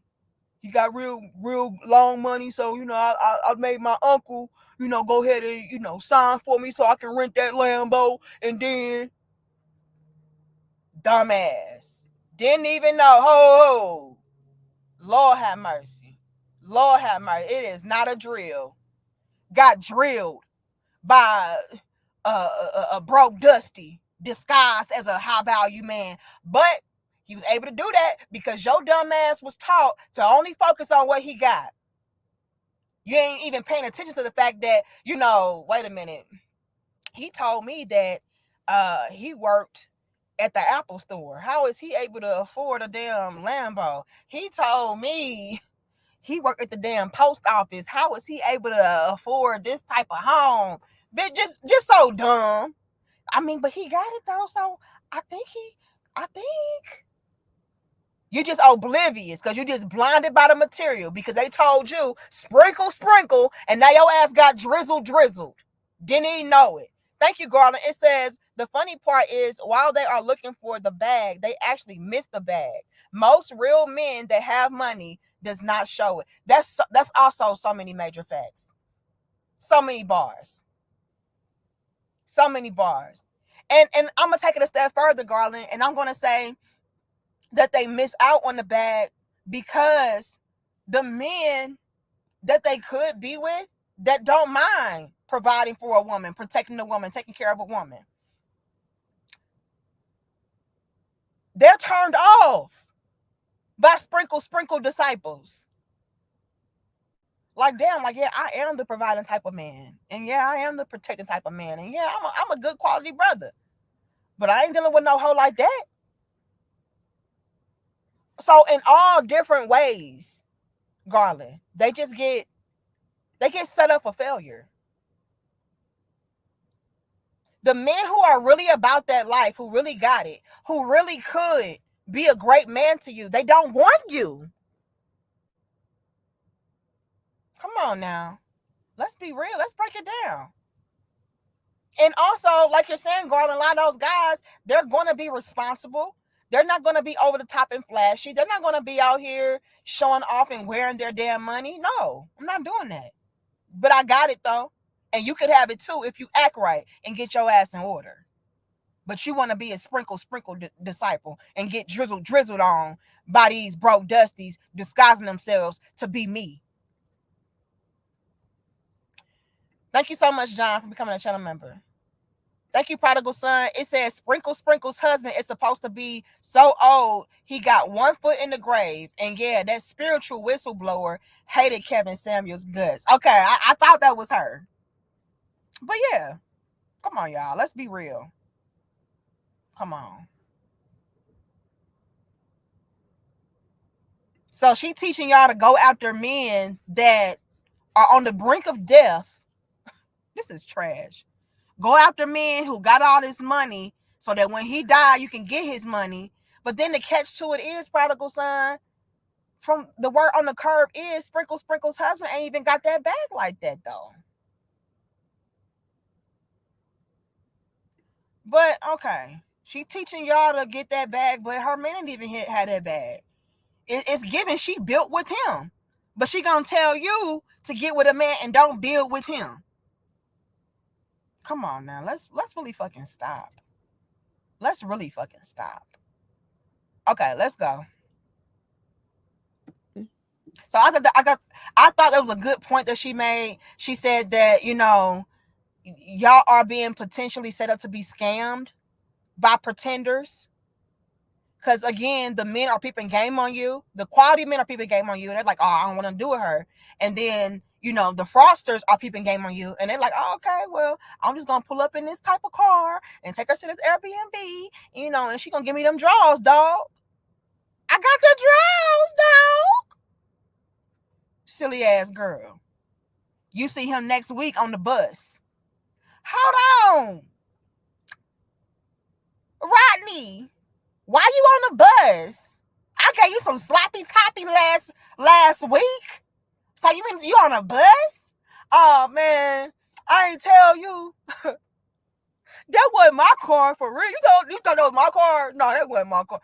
he got real long money. So, I made my uncle, go ahead and, sign for me so I can rent that Lambo. And then, dumbass, didn't even know. Ho, Lord have mercy. Lord have mercy. It is not a drill. Got drilled by a broke Dusty disguised as a high value man. But he was able to do that because your dumb ass was taught to only focus on what he got. You ain't even paying attention to the fact that, wait a minute. He told me that he worked at the Apple store. How is he able to afford a damn Lambo? He told me he worked at the damn post office. How is he able to afford this type of home? Bitch, just so dumb. I mean, but he got it though. So I think you just oblivious because you just blinded by the material because they told you sprinkle, and now your ass got drizzled. Didn't even know it. Thank you, Garland. It says the funny part is while they are looking for the bag, they actually miss the bag. Most real men that have money does not show it. That's also so many major facts. So many bars. So many bars. And I'm gonna take it a step further, Garland, and I'm gonna say that they miss out on the bag because the men that they could be with that don't mind providing for a woman, protecting the woman, taking care of a woman, they're turned off by sprinkle disciples. Like, damn, like, yeah, I am the providing type of man. And yeah, I am the protecting type of man. And yeah, I'm a good quality brother. But I ain't dealing with no hoe like that. So in all different ways, Garland, they get set up for failure. The men who are really about that life, who really got it, who really could be a great man to you, they don't want you. Come on now. Let's be real. Let's break it down. And also, like you're saying, Garland, a lot of those guys, they're going to be responsible. They're not going to be over the top and flashy. They're not going to be out here showing off and wearing their damn money. No, I'm not doing that. But I got it, though. And you could have it, too, if you act right and get your ass in order. But you want to be a sprinkle disciple and get drizzled on by these broke dusties disguising themselves to be me. Thank you so much, John, for becoming a channel member. Thank you, Prodigal Son. It says Sprinkle's husband is supposed to be so old he got 1 foot in the grave. And yeah, that spiritual whistleblower hated Kevin Samuels' guts. Okay, I thought that was her. But yeah, come on, y'all. Let's be real. Come on. So she teaching y'all to go after men that are on the brink of death. This is trash. Go after men who got all this money so that when he died, you can get his money. But then the catch to it is, Prodigal Son, from the word on the curb is Sprinkle's husband ain't even got that bag like that, though. But, okay. She teaching y'all to get that bag, but her man didn't even had that bag. It's given she built with him. But she gonna tell you to get with a man and don't build with him. Come on now, let's really fucking stop. Let's really fucking stop. Okay, let's go. So I thought that was a good point that she made. She said that, y'all are being potentially set up to be scammed by pretenders. Because again, the men are peeping game on you. The quality men are peeping game on you. And they're like, oh, I don't want to do with her. And then, you know, the fraudsters are peeping game on you. And they're like, oh, okay, well, I'm just going to pull up in this type of car and take her to this Airbnb, you know, and she going to give me them draws, dog. I got the draws, dog. Silly ass girl. You see him next week on the bus. Hold on. Rodney, why you on the bus? I gave you some sloppy toppy last week. So you mean you on a bus? Oh man, I ain't tell you. That wasn't my car for real. You thought that was my car? No, that wasn't my car.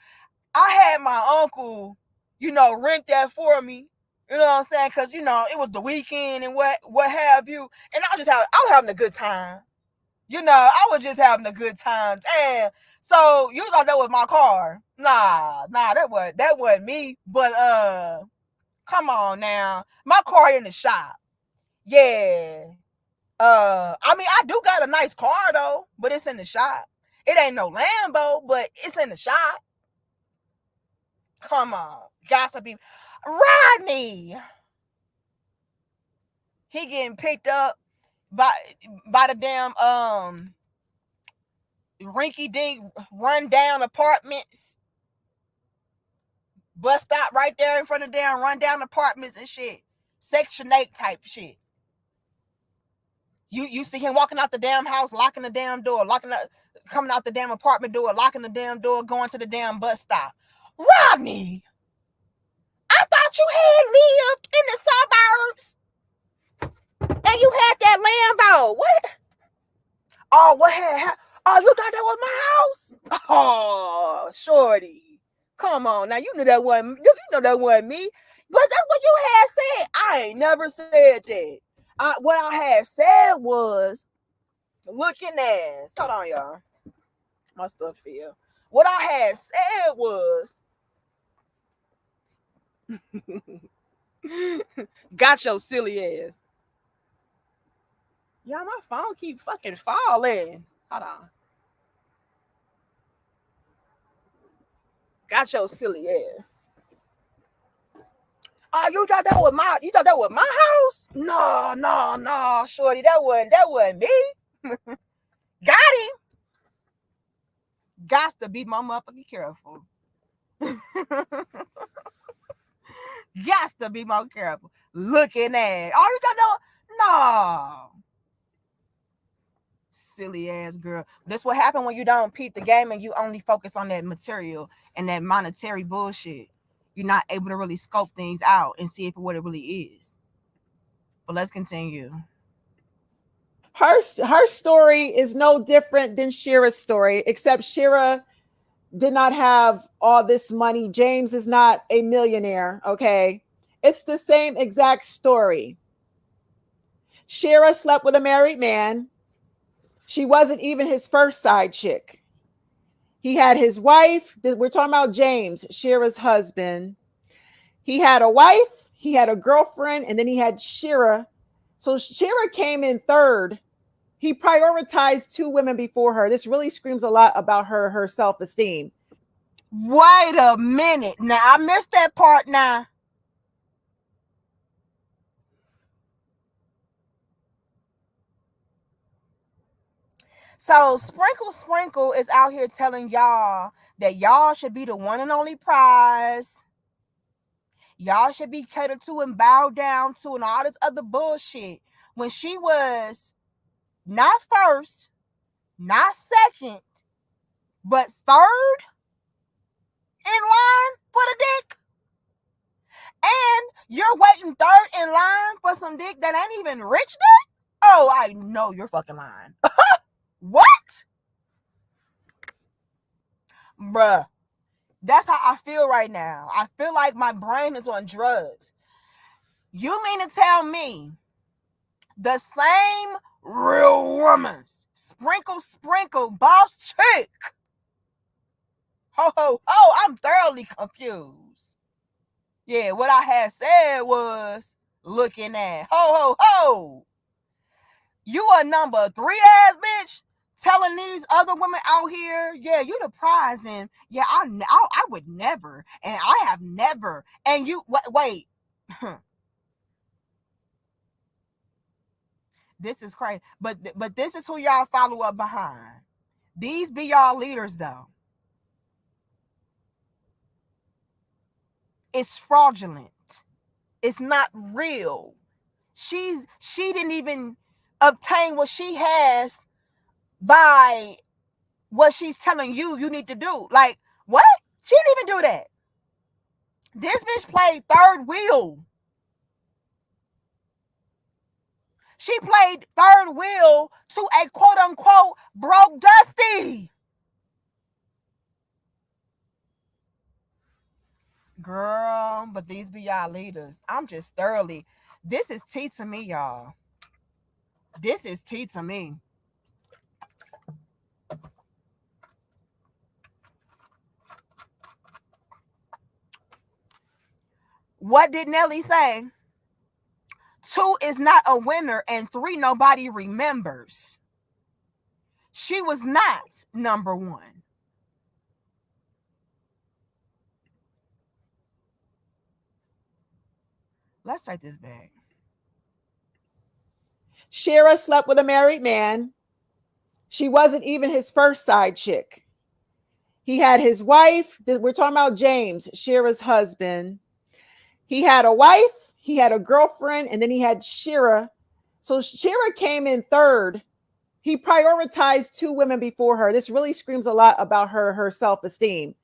I had my uncle, you know, rent that for me. You know what I'm saying? Cause you know it was the weekend and what have you. And I was having a good time. You know, I was just having a good time. Damn. So you thought that was my car? Nah, that wasn't me. But come on now, my car in the shop. Yeah. I mean, I do got a nice car though, but it's in the shop. It ain't no Lambo, but it's in the shop. Come on, gotta be Rodney. He getting picked up by the damn rinky dink run down apartments. Bus stop right there in front of damn run down apartments and shit. Section 8 type shit. You see him walking out the damn house, locking the damn door, coming out the damn apartment door, locking the damn door, going to the damn bus stop. Rodney, I thought you had lived in the suburbs and you had that Lambo. What? Oh, what had? Oh, you thought that was my house? Oh, shorty, come on now. You knew that wasn't. You know that wasn't me. But that's what you had said. I ain't never said that. What I had said was looking ass. Hold on, y'all. My stuff feel. What I had said was got your silly ass. Y'all, my phone keep fucking falling. Hold on. Got your silly ass. Oh, you thought that was my house? No, shorty, that wasn't me. Got him. Got to be my motherfucking careful. Got to be more careful. Looking at. Oh, you thought that? No. Silly ass girl. That's what happened when you don't peep the game and you only focus on that material and that monetary bullshit. You're not able to really scope things out and see if what it really is. But let's continue. Her story is no different than Shira's story, except Shira did not have all this money. James is not a millionaire. Okay. It's the same exact story. Shira slept with a married man. She wasn't even his first side chick. He had his wife. We're talking about James, Shira's husband. He had a wife, he had a girlfriend, and then he had Shira. So Shira came in third. He prioritized two women before her. This really screams a lot about her self-esteem. Wait a minute. Now, I missed that part now. So Sprinkle is out here telling y'all that y'all should be the one and only prize. Y'all should be catered to and bowed down to and all this other bullshit. When she was not first, not second, but third in line for the dick. And you're waiting third in line for some dick that ain't even rich dick? Oh, I know you're fucking lying. What? Bruh. That's how I feel right now. I feel like my brain is on drugs. You mean to tell me the same real woman's sprinkle boss chick? Ho, I'm thoroughly confused. Yeah, what I had said was looking at. Ho. You a number 3 ass bitch telling these other women out here, yeah, you the prize, and yeah, I would never, and I have never, and you wait. This is crazy, but this is who y'all follow up behind. These be y'all leaders though. It's fraudulent. It's not real. She didn't even obtain what she has by what she's telling you need to do. Like, what? She didn't even do that. This bitch played third wheel. She played third wheel to a quote unquote broke Dusty. Girl, but these be y'all leaders. I'm just thoroughly. This is tea to me, y'all. This is tea to me. What did Nelly say? 2 is not a winner, and 3 nobody remembers. She was not number 1. Let's take this back. Shira slept with a married man. She wasn't even his first side chick. He had his wife. We're talking about James, Shira's husband. He had a wife, he had a girlfriend, and then he had Shira. So Shira came in third. He prioritized 2 women before her. This really screams a lot about her self-esteem.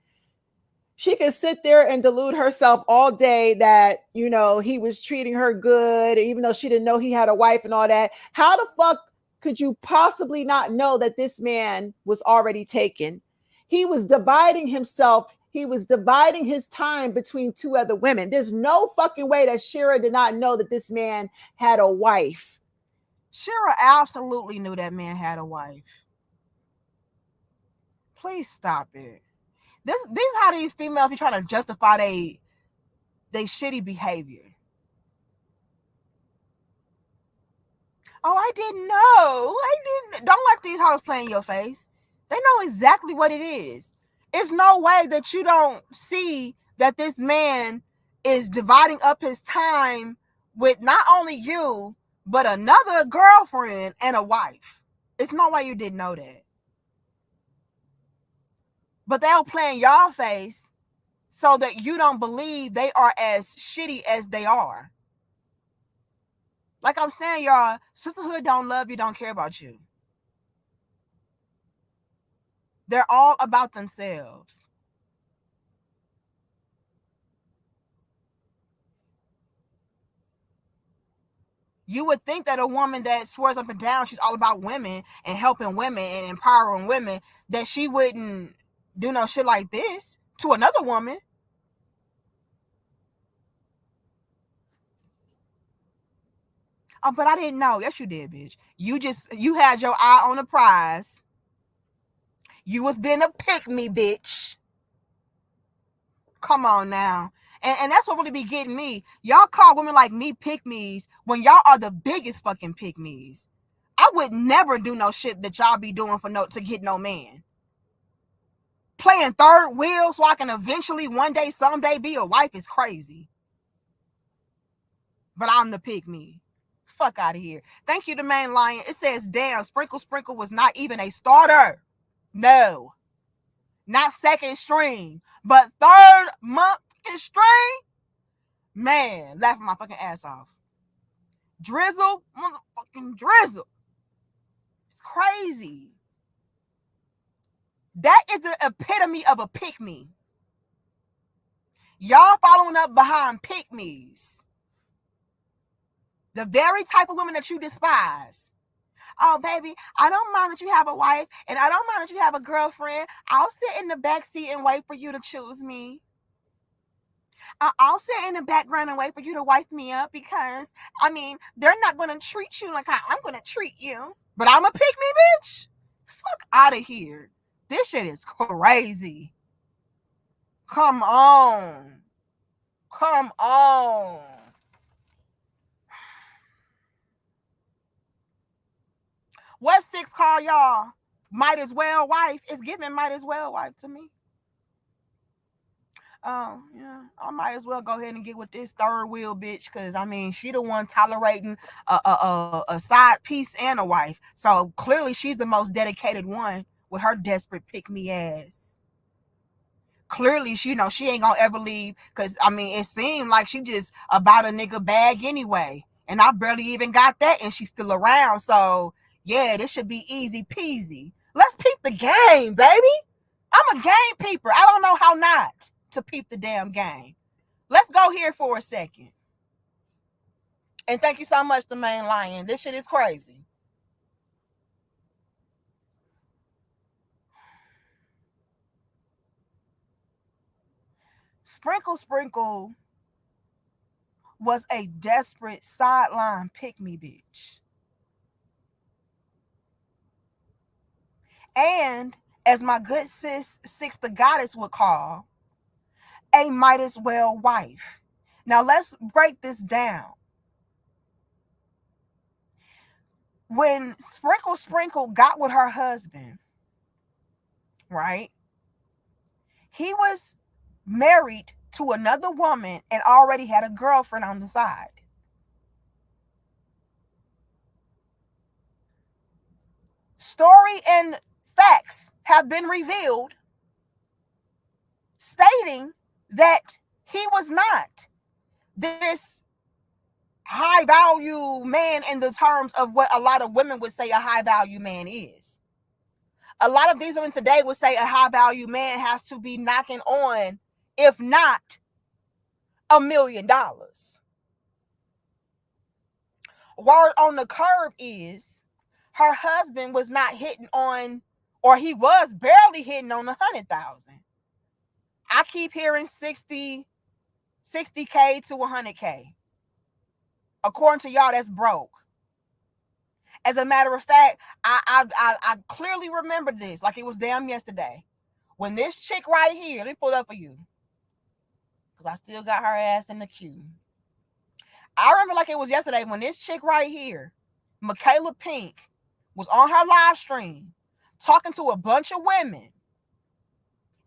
She could sit there and delude herself all day that, he was treating her good, even though she didn't know he had a wife and all that. How the fuck could you possibly not know that this man was already taken? He was dividing himself. He was dividing his time between 2 other women. There's no fucking way that Shira did not know that this man had a wife. Shira absolutely knew that man had a wife. Please stop it. This how these females be trying to justify they shitty behavior. Oh, I didn't know. Don't let these hoes play in your face. They know exactly what it is. It's no way that you don't see that this man is dividing up his time with not only you, but another girlfriend and a wife. It's no way you didn't know that. But they'll play in y'all face so that you don't believe they are as shitty as they are. Like I'm saying, y'all, sisterhood don't love you, don't care about you. They're all about themselves. You would think that a woman that swears up and down she's all about women and helping women and empowering women, that she wouldn't do no shit like this to another woman. Oh, but I didn't know. Yes, you did, bitch. You had your eye on the prize. You was being a pick me, bitch. Come on now. And that's what really be getting me. Y'all call women like me pick me's when y'all are the biggest fucking pick me's. I would never do no shit that y'all be doing to get no man. Playing third wheel so I can eventually one day, someday be a wife is crazy. But I'm the pick me. Fuck out of here. Thank you, the main lion. It says, damn, Sprinkle Sprinkle was not even a starter. No. Not second string, but third month string. Man, laughing my fucking ass off. Drizzle, motherfucking drizzle. It's crazy. That is the epitome of a pick me. Y'all following up behind pick me's. The very type of women that you despise. Oh, baby, I don't mind that you have a wife, and I don't mind that you have a girlfriend. I'll sit in the back seat and wait for you to choose me. I'll sit in the background and wait for you to wife me up because, they're not going to treat you like I'm going to treat you. But I'm a pick me, bitch. Fuck out of here. This shit is crazy. Come on. Come on. What 6 call y'all? might as well wife. It's giving might as well wife to me. Yeah, I might as well go ahead and get with this third wheel bitch, because I mean, she the one tolerating a side piece and a wife. So clearly, she's the most dedicated one with her desperate pick me ass. Clearly, she ain't gonna ever leave, because I mean, it seemed like she just about a nigga bag anyway, and I barely even got that, and she's still around. So yeah, this should be easy peasy. Let's peep the game, baby. I'm a game peeper. I don't know how not to peep the damn game. Let's go here for a second. And thank you so much, the main lion. This shit is crazy. Sprinkle Sprinkle was a desperate sideline pick me bitch. And as my good sis Six the Goddess would call, a might as well wife. Now let's break this down. When Sprinkle Sprinkle got with her husband, right? He was married to another woman and already had a girlfriend on the side. Story and facts have been revealed stating that he was not this high value man in the terms of what a lot of women would say a high value man is. A lot of these women today would say a high value man has to be knocking on, if not $1 million. Word on the curb is her husband was not hitting on, or he was barely hitting on 100,000. I keep hearing 60K to 100K. According to y'all, that's broke. As a matter of fact, I clearly remember this like it was damn yesterday. When this chick right here, let me pull it up for you, because I still got her ass in the queue. I remember like it was yesterday when this chick right here, Michaela Pink, was on her live stream talking to a bunch of women,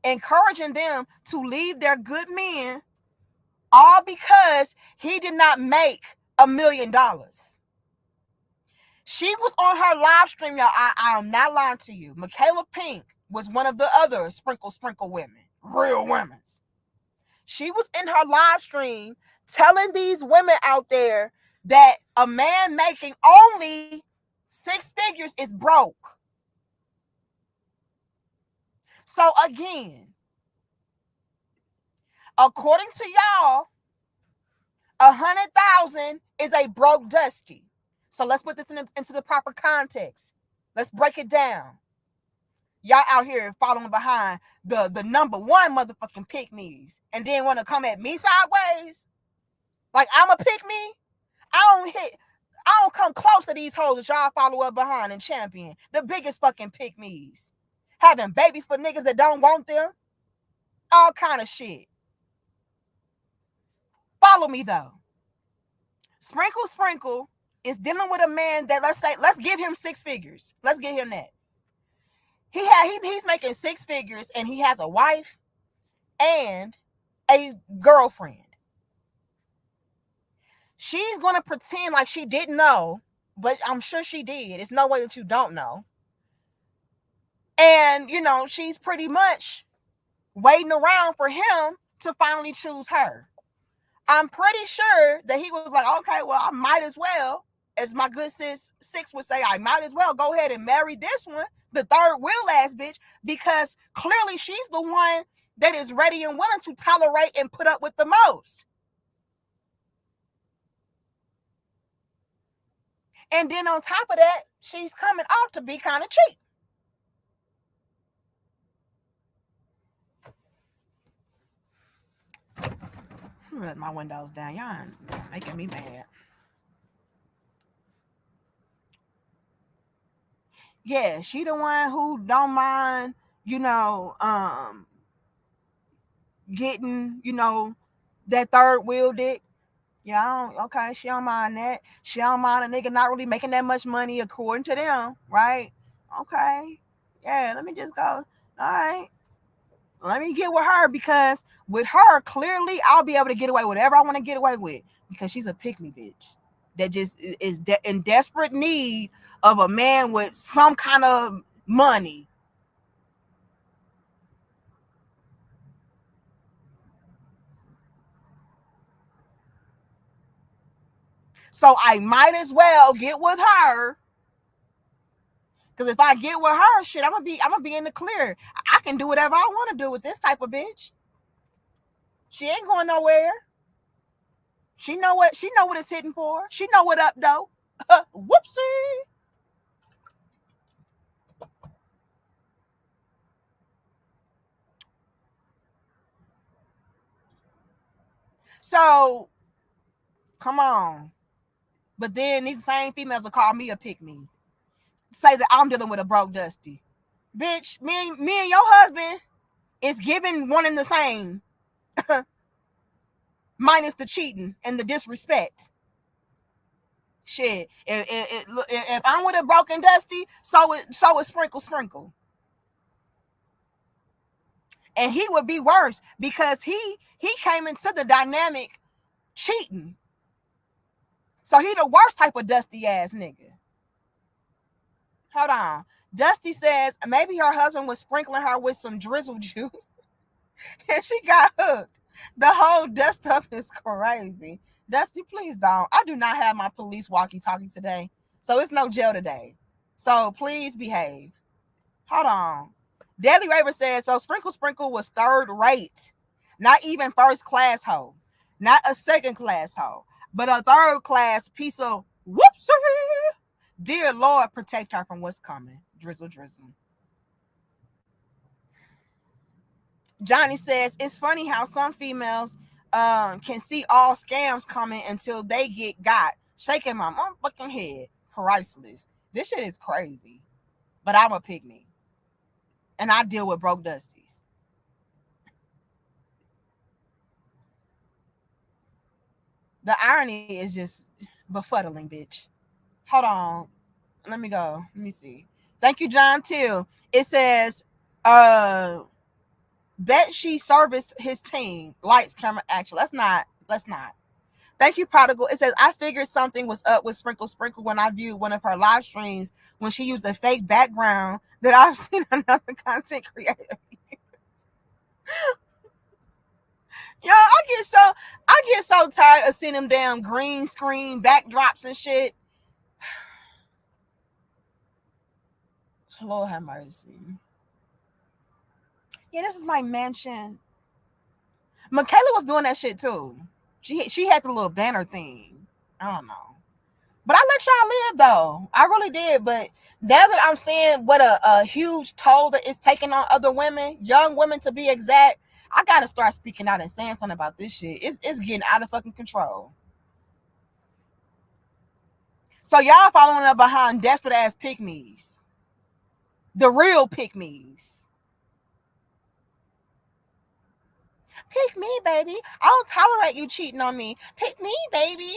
encouraging them to leave their good men, all because he did not make $1 million. She was on her live stream, y'all. I'm not lying to you. Michaela Pink was one of the other sprinkle women, real women. She was in her live stream telling these women out there that a man making only 6 figures is broke. So again, according to y'all, 100,000 is a broke dusty. So let's put this into the proper context. Let's break it down. Y'all out here following behind the number one motherfucking pick me's, and then want to come at me sideways like I'm a pick me. I don't come close to these hoes that y'all follow up behind and champion. The biggest fucking pick me's, having babies for niggas that don't want them, all kind of shit. Follow me though. Sprinkle is dealing with a man that, let's give him 6 figures. Let's give him that. He's making 6 figures, and he has a wife and a girlfriend. She's gonna pretend like she didn't know, but I'm sure she did. It's no way that you don't know. And she's pretty much waiting around for him to finally choose her. I'm pretty sure that he was like, okay, well, I might as well, as my good sis Six would say, I might as well go ahead and marry this one, the third wheel ass bitch, because clearly she's the one that is ready and willing to tolerate and put up with the most. And then on top of that, she's coming out to be kind of cheap. Let my windows down. Y'all making me mad. Yeah, she the one who don't mind, getting, that third wheel dick. Yeah, okay, she don't mind that. She don't mind a nigga not really making that much money according to them, right? Okay. Yeah, let me just go. All right. Let me get with her, because with her, clearly I'll be able to get away with whatever I want to get away with, because she's a pick me bitch that just is in desperate need of a man with some kind of money. So I might as well get with her. Because if I get with her, shit, I'm gonna be in the clear. I can do whatever I want to do with this type of bitch. She ain't going nowhere. She know what it's hitting for. She know what up though. Whoopsie. So come on. But then these same females will call me a pick me. Say that I'm dealing with a broke dusty. Bitch, me and your husband is giving one and the same. Minus the cheating and the disrespect. Shit. If I'm with a broken dusty, so is sprinkle. And he would be worse, because he came into the dynamic cheating. So he the worst type of dusty ass nigga. Hold on. Dusty says maybe her husband was sprinkling her with some drizzle juice and she got hooked. The whole dust up is crazy. Dusty, please don't. I do not have my police walkie-talkie today. So it's no jail today. So please behave. Hold on. Deadly Raver says, so Sprinkle was third rate. Not even first class hoe. Not a second class hoe. But a third class piece of whoopsie. Dear Lord, protect her from what's coming. Drizzle. Johnny says, it's funny how some females can see all scams coming until they get got. Shaking my motherfucking head. Priceless. This shit is crazy. But I'm a pygmy. And I deal with broke dusties. The irony is just befuddling, bitch. Hold on. Let me go. Let me see. Thank you, John, too. It says, bet she serviced his team. Lights, camera, action. Let's not. Thank you, Prodigal. It says, I figured something was up with Sprinkle when I viewed one of her live streams when she used a fake background that I've seen another content creator. Yo, I get so tired of seeing them damn green screen backdrops and shit. Lord have mercy. Yeah, this is my mansion. Michaela was doing that shit too. She had the little banner thing. I don't know. But I let y'all live though. I really did. But now that I'm seeing what a huge toll that it's taking on other women, young women to be exact, I gotta start speaking out and saying something about this shit. It's getting out of fucking control. So y'all following up behind desperate ass pick-me's. The real pick-me's. Pick me, baby. I don't tolerate you cheating on me. Pick me, baby.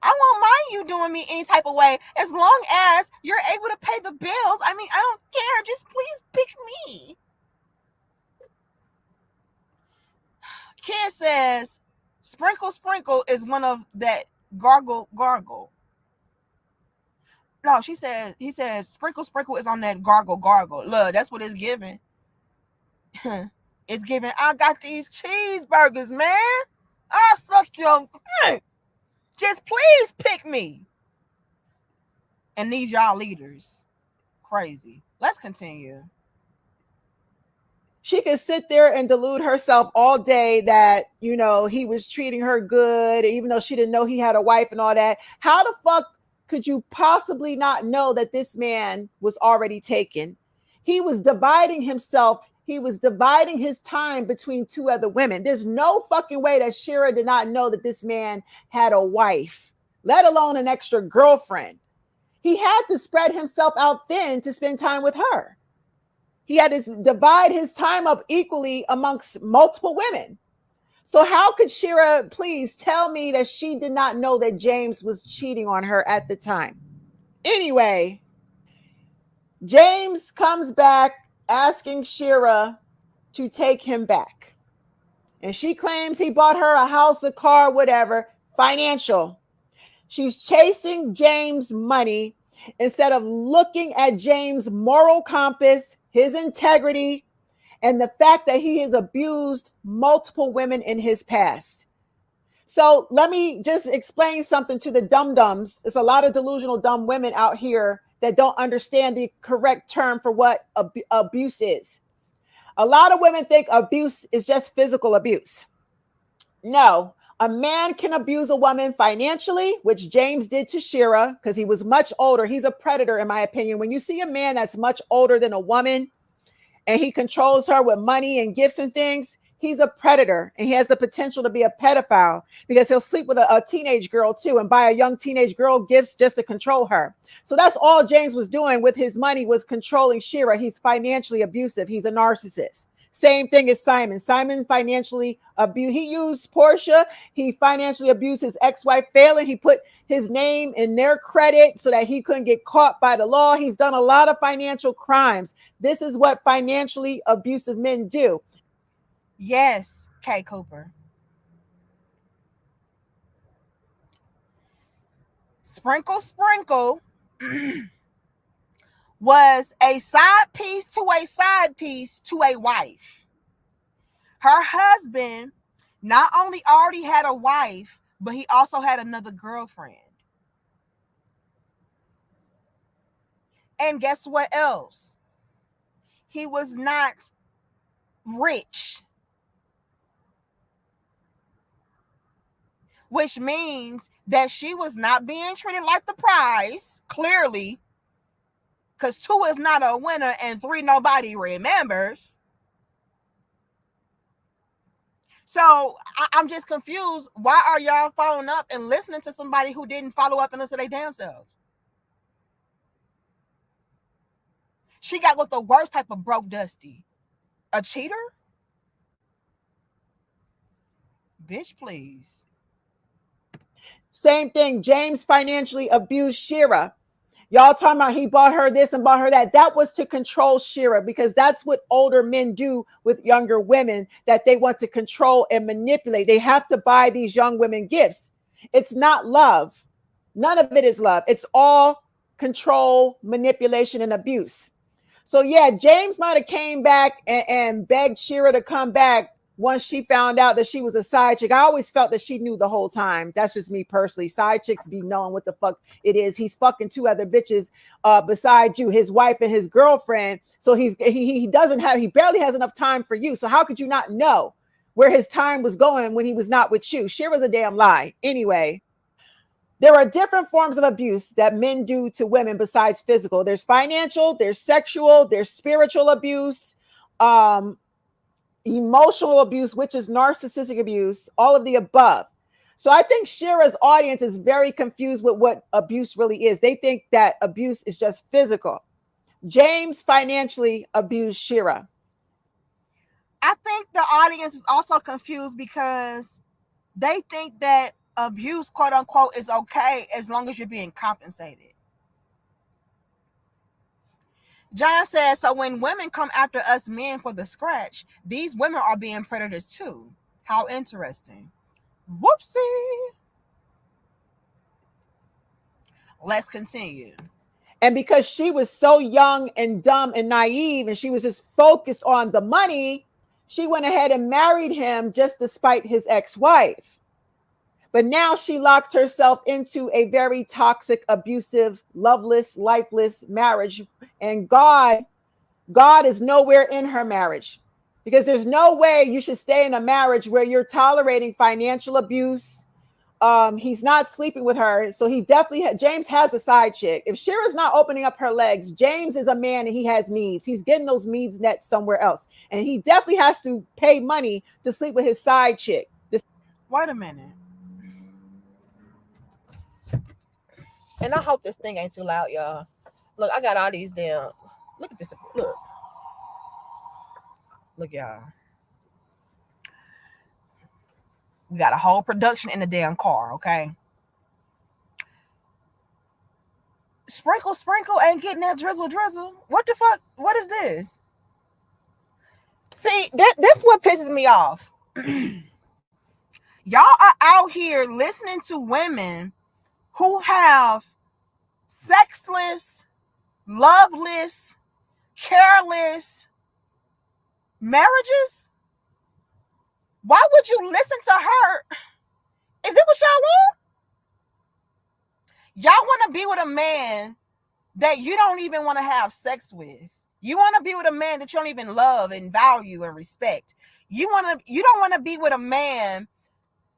I won't mind you doing me any type of way as long as you're able to pay the bills. I mean, I don't care. Just please pick me. Kid says, Sprinkle is one of that gargle. No, he says, Sprinkle is on that gargle. Look, that's what it's giving. It's giving, I got these cheeseburgers, man. I'll suck your... Just please pick me. And these y'all leaders. Crazy. Let's continue. She could sit there and delude herself all day that, he was treating her good, even though she didn't know he had a wife and all that. How the fuck could you possibly not know that this man was already taken? He was dividing himself. He was dividing his time between two other women. There's no fucking way that Shira did not know that this man had a wife, let alone an extra girlfriend. He had to spread himself out thin to spend time with her. He had to divide his time up equally amongst multiple women. So how could Shira please tell me that she did not know that James was cheating on her at the time? Anyway, James comes back asking Shira to take him back. And she claims he bought her a house, a car, whatever, financial. She's chasing James' money instead of looking at James' moral compass, his integrity, and the fact that he has abused multiple women in his past. So let me just explain something to the dum-dums. There's a lot of delusional dumb women out here that don't understand the correct term for what abuse is. A lot of women think abuse is just physical abuse. No, a man can abuse a woman financially, which James did to Shira because he was much older. He's a predator, in my opinion. When you see a man that's much older than a woman and he controls her with money and gifts and things, he's a predator and he has the potential to be a pedophile because he'll sleep with a teenage girl too and buy a young teenage girl gifts just to control her. So that's all James was doing with his money, was controlling Shira. He's financially abusive. He's a narcissist. Same thing as Simon. Simon financially abused. He used Portia. He financially abused his ex-wife, Phelan. He put his name in their credit so that he couldn't get caught by the law. He's done a lot of financial crimes. This is what financially abusive men do. Yes, Kay Cooper. Sprinkle Sprinkle was a side piece to a wife. Her husband not only already had a wife, but he also had another girlfriend. And guess what else? He was not rich, which means that she was not being treated like the prize, clearly, because 2 is not a winner and 3 nobody remembers. So I'm just confused. Why are y'all following up and listening to somebody who didn't follow up and listen to their damn self? She got with the worst type of broke dusty. A cheater? Bitch, please. Same thing. James financially abused Shira. Y'all talking about he bought her this and bought her that. That was to control Shira because that's what older men do with younger women, that they want to control and manipulate. They have to buy these young women gifts. It's not love. None of it is love. It's all control, manipulation, and abuse. So yeah, James might have came back and begged Shira to come back once she found out that she was a side chick. I always felt that she knew the whole time. That's just me personally. Side chicks be knowing what the fuck it is. He's fucking 2 other bitches beside you, his wife and his girlfriend. So he barely has enough time for you. So how could you not know where his time was going when he was not with you? Shira's a damn lie. Anyway, there are different forms of abuse that men do to women besides physical. There's financial, there's sexual, there's spiritual abuse, emotional abuse, which is narcissistic abuse, all of the above. So I think Shira's audience is very confused with what abuse really is. They think that abuse is just physical. James financially abused Shira. I think the audience is also confused because they think that abuse, quote unquote, is okay as long as you're being compensated. John says, so when women come after us men for the scratch, these women are being predators too. How interesting. Whoopsie. Let's continue. And because she was so young and dumb and naive and she was just focused on the money, she went ahead and married him just despite his ex-wife. But now she locked herself into a very toxic, abusive, loveless, lifeless marriage. And God is nowhere in her marriage, because there's no way you should stay in a marriage where you're tolerating financial abuse. He's not sleeping with her. So he definitely, James has a side chick. If Shira's not opening up her legs, James is a man and he has needs. He's getting those needs met somewhere else. And he definitely has to pay money to sleep with his side chick. Wait a minute. And I hope this thing ain't too loud, y'all. Look, I got all these damn. Look at this. Look, y'all. We got a whole production in the damn car, okay? Sprinkle, sprinkle ain't getting that drizzle, drizzle. What the fuck? What is this? See, this what pisses me off. Y'all are out here listening to women who have sexless, loveless, careless marriages. Why would you listen to her? Is it what y'all want? Y'all want to be with a man that you don't even want to have sex with. You want to be with a man that you don't even love and value and respect. You don't want to be with a man.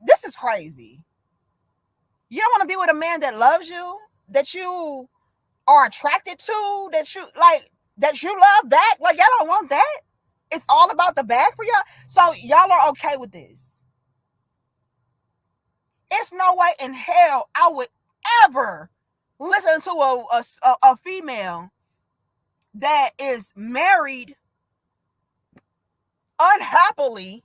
This is crazy. You don't want to be with a man that loves you, that you are attracted to, that you like, that you love back. Like, y'all don't want that. It's all about the back for y'all. So y'all are okay with this. It's no way in hell I would ever listen to a female that is married unhappily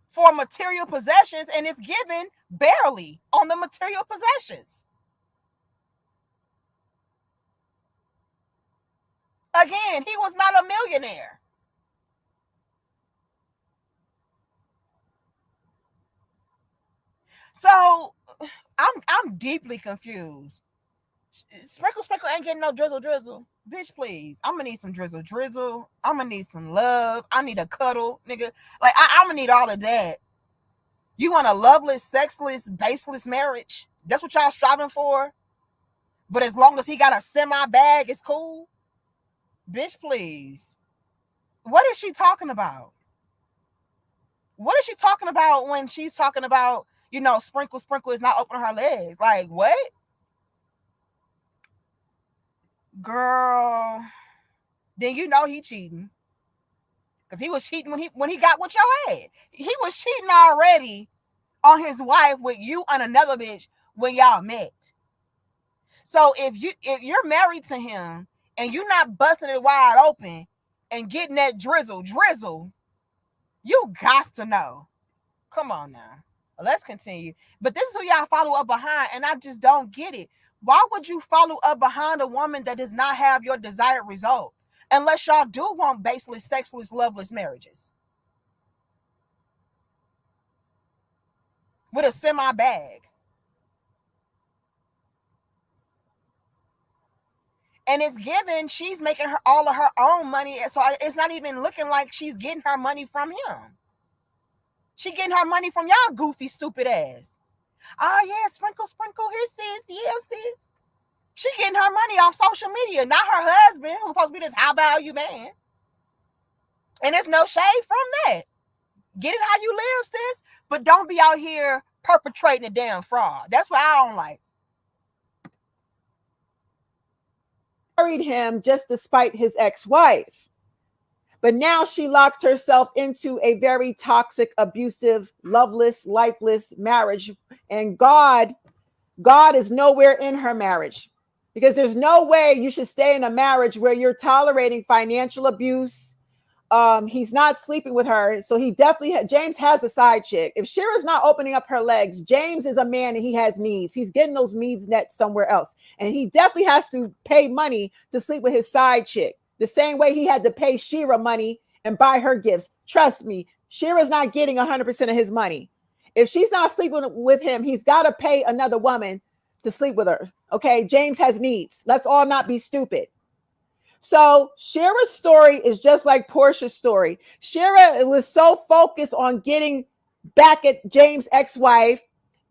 for material possessions and is given barely on the material possessions. Again, he was not a millionaire. So I'm deeply confused. Sprinkle, sprinkle ain't getting no drizzle, drizzle. Bitch, please. I'm gonna need some drizzle, drizzle. I'm gonna need some love. I need a cuddle, nigga. Like, I'm gonna need all of that. You want a loveless, sexless, baseless marriage? That's what y'all striving for? But as long as he got a semi bag, it's cool? Bitch, please. What is she talking about? What is she talking about when she's talking about, sprinkle, sprinkle is not opening her legs? Like, what? Girl, then you know he cheating. Because he was cheating when he got with your ass. He was cheating already on his wife with you and another bitch when y'all met. So if you're married to him and you're not busting it wide open and getting that drizzle, you got to know. Come on now. Let's continue. But this is who y'all follow up behind, and I just don't get it. Why would you follow up behind a woman that does not have your desired result? Unless y'all do want baseless, sexless, loveless marriages with a semi bag. And it's given she's making all of her own money, so it's not even looking like she's getting her money from him. She getting her money from y'all goofy, stupid ass. Oh yeah, sprinkle, sprinkle, here sis, yeah sis. She getting her money off social media, not her husband, who's supposed to be this high value man. And there's no shade from that. Get it how you live, sis, but don't be out here perpetrating a damn fraud. That's what I don't like. Married him just despite his ex-wife. But now she locked herself into a very toxic, abusive, loveless, lifeless marriage. And God is nowhere in her marriage, because there's no way you should stay in a marriage where you're tolerating financial abuse. He's not sleeping with her. So he definitely, James has a side chick. If Shira's not opening up her legs, James is a man and he has needs. He's getting those needs met somewhere else. And he definitely has to pay money to sleep with his side chick. The same way he had to pay Shira money and buy her gifts. Trust me, Shira's not getting 100% of his money. If she's not sleeping with him, he's got to pay another woman to sleep with her. Okay, James has needs. Let's all not be stupid. So Shira's story is just like Portia's story. Shira was so focused on getting back at James' ex-wife,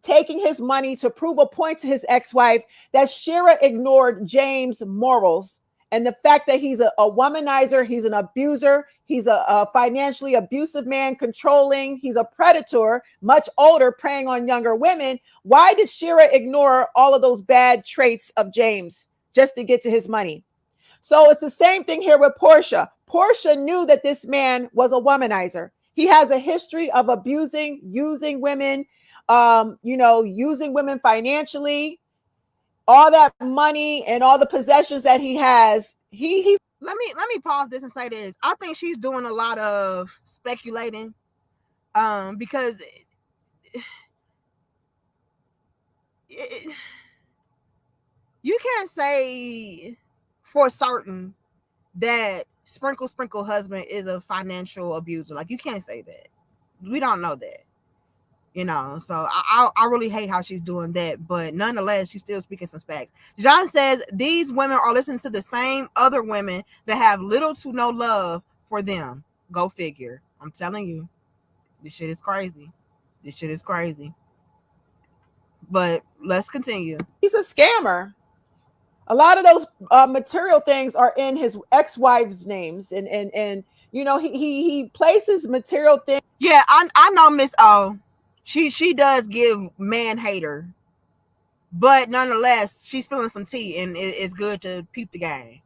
taking his money to prove a point to his ex-wife, that Shira ignored James' morals and the fact that he's a womanizer, he's an abuser, he's a financially abusive man, controlling, he's a predator, much older, preying on younger women. Why did Shira ignore all of those bad traits of James just to get to his money? So it's the same thing here with Portia. Portia knew that this man was a womanizer. He has a history of abusing, using women, using women financially, all that money and all the possessions that he has. Let me pause this and say this. I think she's doing a lot of speculating, because you can't say for certain that Sprinkle husband is a financial abuser. Like, you can't say that. We don't know that. So I really hate how she's doing that, but nonetheless, she's still speaking some facts. John says these women are listening to the same other women that have little to no love for them. Go figure. I'm telling you, this shit is crazy. This shit is crazy. But let's continue. He's a scammer. A lot of those material things are in his ex-wives' names, and he places material things. Yeah, I know Miss O. She does give man hater, but nonetheless, she's spilling some tea, and it's good to peep the game.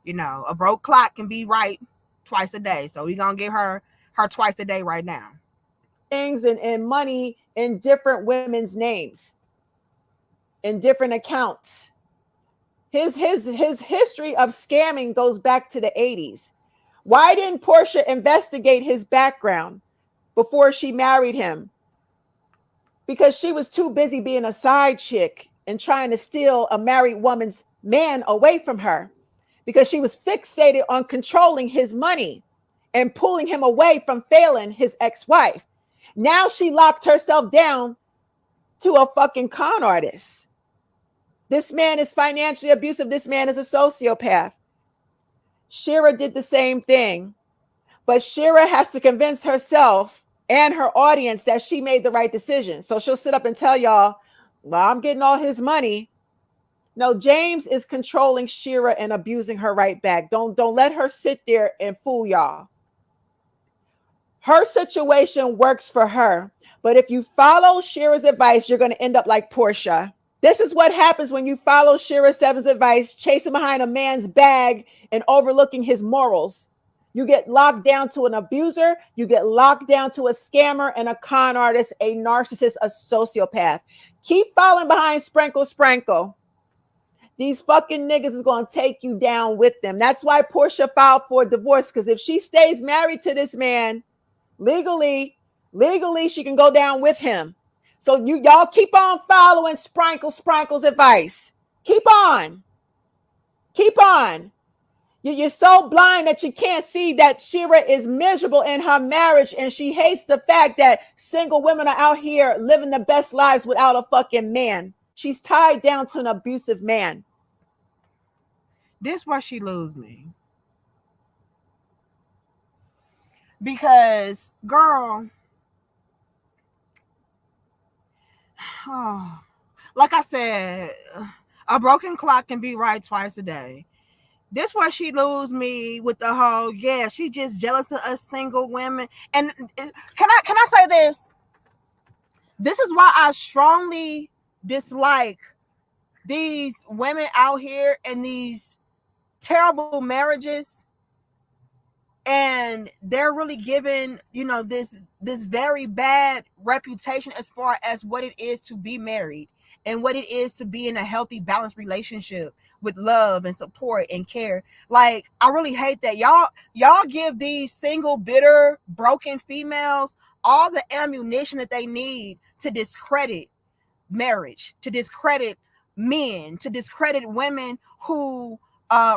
A broke clock can be right twice a day, so we gonna give her twice a day right now. Things and money in different women's names, in different accounts. His history of scamming goes back to the 80s. Why didn't Portia investigate his background before she married him? Because she was too busy being a side chick and trying to steal a married woman's man away from her, because she was fixated on controlling his money and pulling him away from failing his ex-wife. Now she locked herself down to a fucking con artist. This man is financially abusive. This man is a sociopath. Shira did the same thing, but Shira has to convince herself and her audience that she made the right decision. So she'll sit up and tell y'all, well, I'm getting all his money. No, James is controlling Shira and abusing her right back. Don't let her sit there and fool y'all. Her situation works for her. But if you follow Shira's advice, you're going to end up like Portia. This is what happens when you follow Shira 7's advice, chasing behind a man's bag and overlooking his morals. You get locked down to an abuser. You get locked down to a scammer and a con artist, a narcissist, a sociopath. Keep following behind Sprinkle. These fucking niggas is going to take you down with them. That's why Portia filed for divorce, because if she stays married to this man, legally, she can go down with him. So y'all keep on following Sprinkle's advice. Keep on. You're so blind that you can't see that Shira is miserable in her marriage, and she hates the fact that single women are out here living the best lives without a fucking man. She's tied down to an abusive man. This why she lose me. Because, girl, like I said, a broken clock can be right twice a day. This why she lose me with the whole, yeah, she just jealous of us single women. And can I say this? This is why I strongly dislike these women out here in these terrible marriages, and they're really given, this very bad reputation as far as what it is to be married and what it is to be in a healthy, balanced relationship with love and support and care. Like, I really hate that y'all give these single, bitter, broken females all the ammunition that they need to discredit marriage, to discredit men, to discredit women who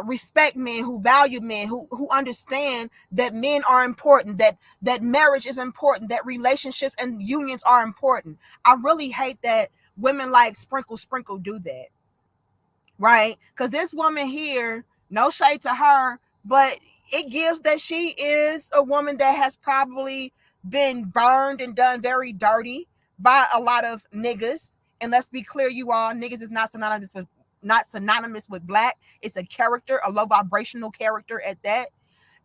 respect men, who value men, who understand that men are important, that marriage is important, that relationships and unions are important. I really hate that women like Sprinkle do that. Right? Because this woman here, no shade to her, but it gives that she is a woman that has probably been burned and done very dirty by a lot of niggas. And let's be clear, you all, niggas is not synonymous with black. It's a character, a low vibrational character at that.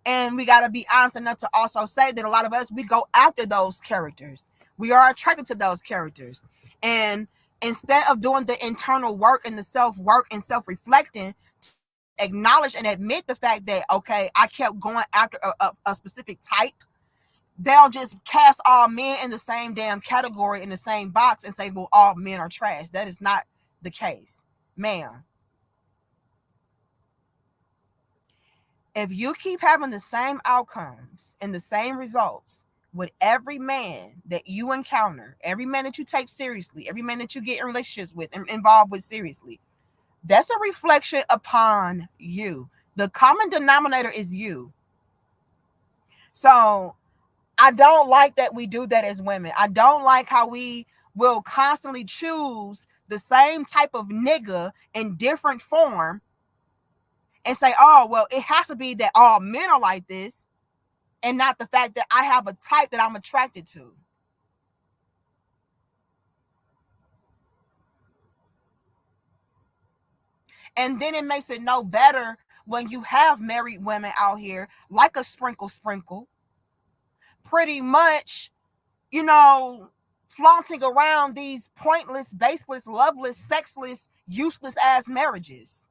And we got to be honest enough to also say that a lot of us, we go after those characters. We are attracted to those characters. And instead of doing the internal work and the self-work and self-reflecting, acknowledge and admit the fact that, okay, I kept going after a specific type, they'll just cast all men in the same damn category, in the same box, and say, well, all men are trash. That is not the case, ma'am. If you keep having the same outcomes and the same results with every man that you encounter, every man that you take seriously, every man that you get in relationships with and involved with seriously, That's a reflection upon you. The common denominator is you. So I don't like that we do that as women. I don't like how we will constantly choose the same type of nigga in different form and say, oh, well, it has to be that all men are like this, and not the fact that I have a type that I'm attracted to. And then it makes it no better when you have married women out here like a sprinkle, pretty much, you know, flaunting around these pointless, baseless, loveless, sexless, useless ass marriages.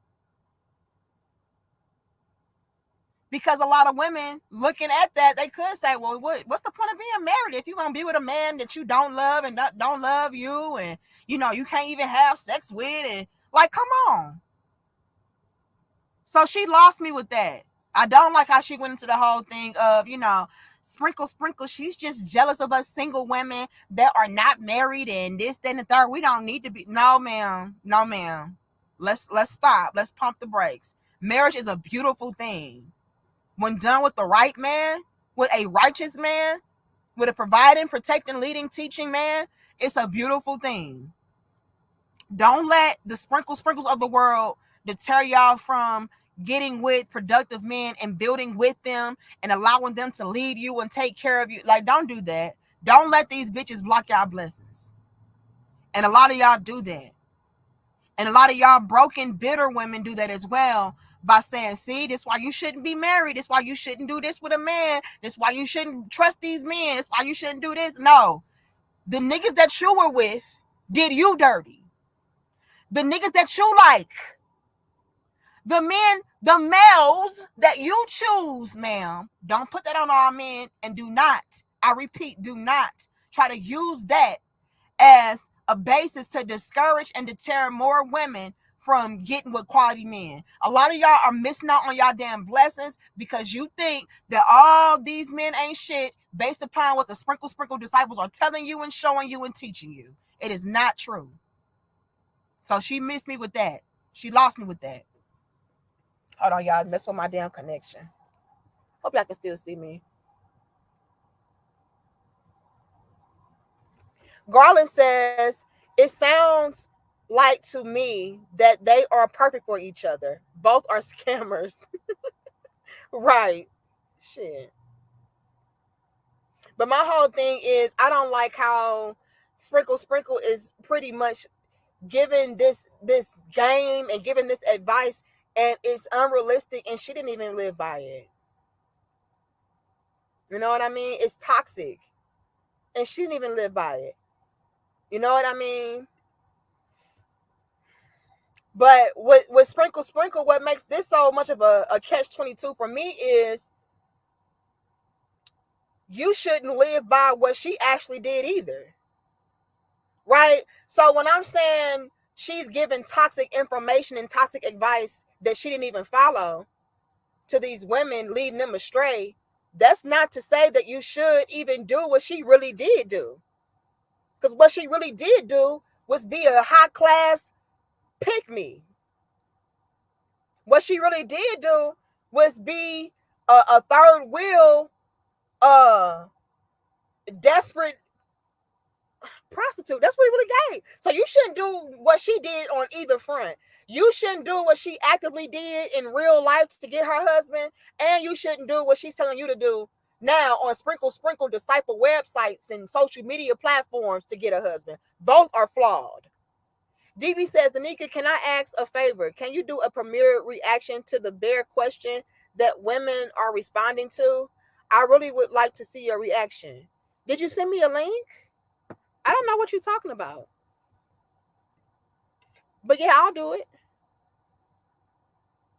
Because a lot of women looking at that, they could say, well, what's the point of being married if you're going to be with a man that you don't love and don't love you, and, you know, you can't even have sex with, and like, come on. So she lost me with that. I don't like how she went into the whole thing of, you know, sprinkle, she's just jealous of us single women that are not married and this, that, and the third. We don't need to be. No, ma'am. No, ma'am. Let's stop. Let's pump the brakes. Marriage is a beautiful thing. When done with the right man, with a righteous man, with a providing, protecting, leading, teaching man, it's a beautiful thing. Don't let the sprinkles of the world deter y'all from getting with productive men and building with them and allowing them to lead you and take care of you. Like, don't do that. Don't let these bitches block y'all blessings. And a lot of y'all do that. And a lot of y'all broken, bitter women do that as well, by saying, see, this is why you shouldn't be married. This is why you shouldn't do this with a man. This is why you shouldn't trust these men. This is why you shouldn't do this. No. The niggas that you were with did you dirty. The niggas that you like, the men, the males that you choose, ma'am, don't put that on all men, and do not, I repeat, do not try to use that as a basis to discourage and deter more women from getting with quality men. A lot of y'all are missing out on y'all damn blessings because you think that all these men ain't shit based upon what the sprinkle disciples are telling you and showing you and teaching you. It is not true. So she missed me with that. She lost me with that. Hold on, y'all. Mess with my damn connection. Hope y'all can still see me. Garland says, it sounds like to me that they are perfect for each other. Both are scammers. Right. Shit. But my whole thing is, I don't like how Sprinkle is pretty much giving this game and giving this advice, and it's unrealistic, and she didn't even live by it. You know what I mean? It's toxic, and she didn't even live by it. You know what I mean? But with Sprinkle, what makes this so much of a catch-22 for me is you shouldn't live by what she actually did either. Right? So when I'm saying she's giving toxic information and toxic advice that she didn't even follow to these women, leading them astray, that's not to say that you should even do what she really did do. Because what she really did do was be a high class pick me. What she really did do was be a third wheel, desperate prostitute. That's what he really gave. So you shouldn't do what she did on either front. You shouldn't do what she actively did in real life to get her husband, and you shouldn't do what she's telling you to do now on Sprinkle disciple websites and social media platforms to get a husband. Both are flawed. DB says, Danica, can I ask a favor? Can you do a premiere reaction to the bare question that women are responding to? I really would like to see your reaction. Did you send me a link? I don't know what you're talking about. But yeah, I'll do it.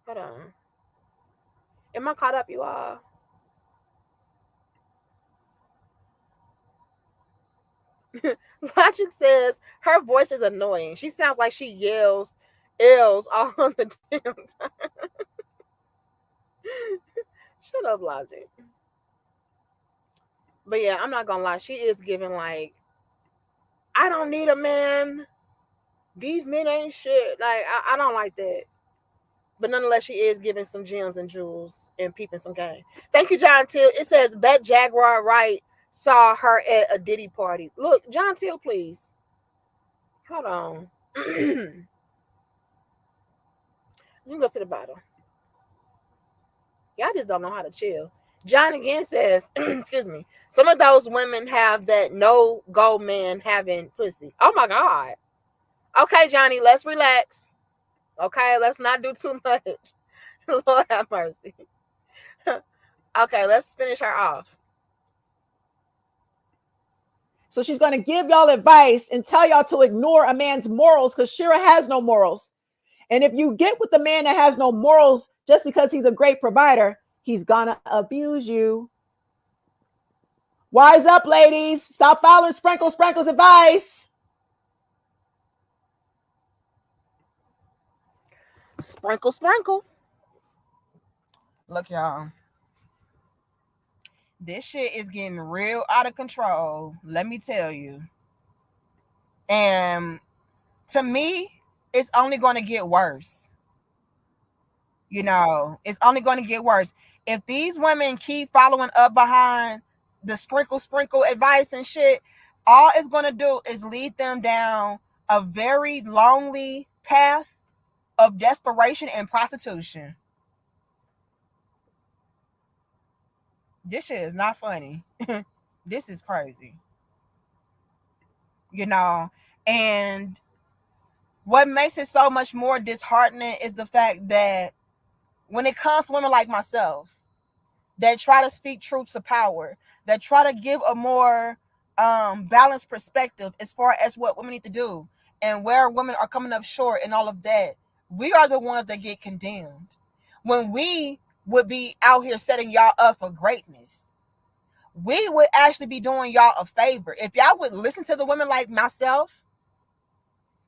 Hold on. Am I caught up, you all? Logic says her voice is annoying. She sounds like she yells L's all on the damn time. Shut up, Logic. But yeah, I'm not gonna lie. She is giving like, I don't need a man. These men ain't shit. Like I don't like that. But nonetheless, she is giving some gems and jewels and peeping some game. Thank you, John Till. It says Bet Jaguar Wright saw her at a Diddy party. Look, John Till, please. Hold on. You can go to the bottom. Y'all just don't know how to chill. John again says, excuse me, some of those women have that no go man having pussy. Oh my God. Okay, Johnny, let's relax. Okay, let's not do too much. Lord have mercy. Okay, let's finish her off. So she's going to give y'all advice and tell y'all to ignore a man's morals because Shira has no morals. And if you get with the man that has no morals just because he's a great provider, he's going to abuse you. Wise up, ladies. Stop following Sprinkle's advice. Sprinkle. Look, y'all. This shit is getting real out of control. Let me tell you. And to me, it's only going to get worse. You know, it's only going to get worse. If these women keep following up behind the sprinkle advice and shit, all it's going to do is lead them down a very lonely path of desperation and prostitution. This shit is not funny. This is crazy. You know, and what makes it so much more disheartening is the fact that when it comes to women like myself that try to speak truth to power, that try to give a more balanced perspective as far as what women need to do and where women are coming up short and all of that, we are the ones that get condemned. When we would be out here setting y'all up for greatness, we would actually be doing y'all a favor. If y'all would listen to the women like myself,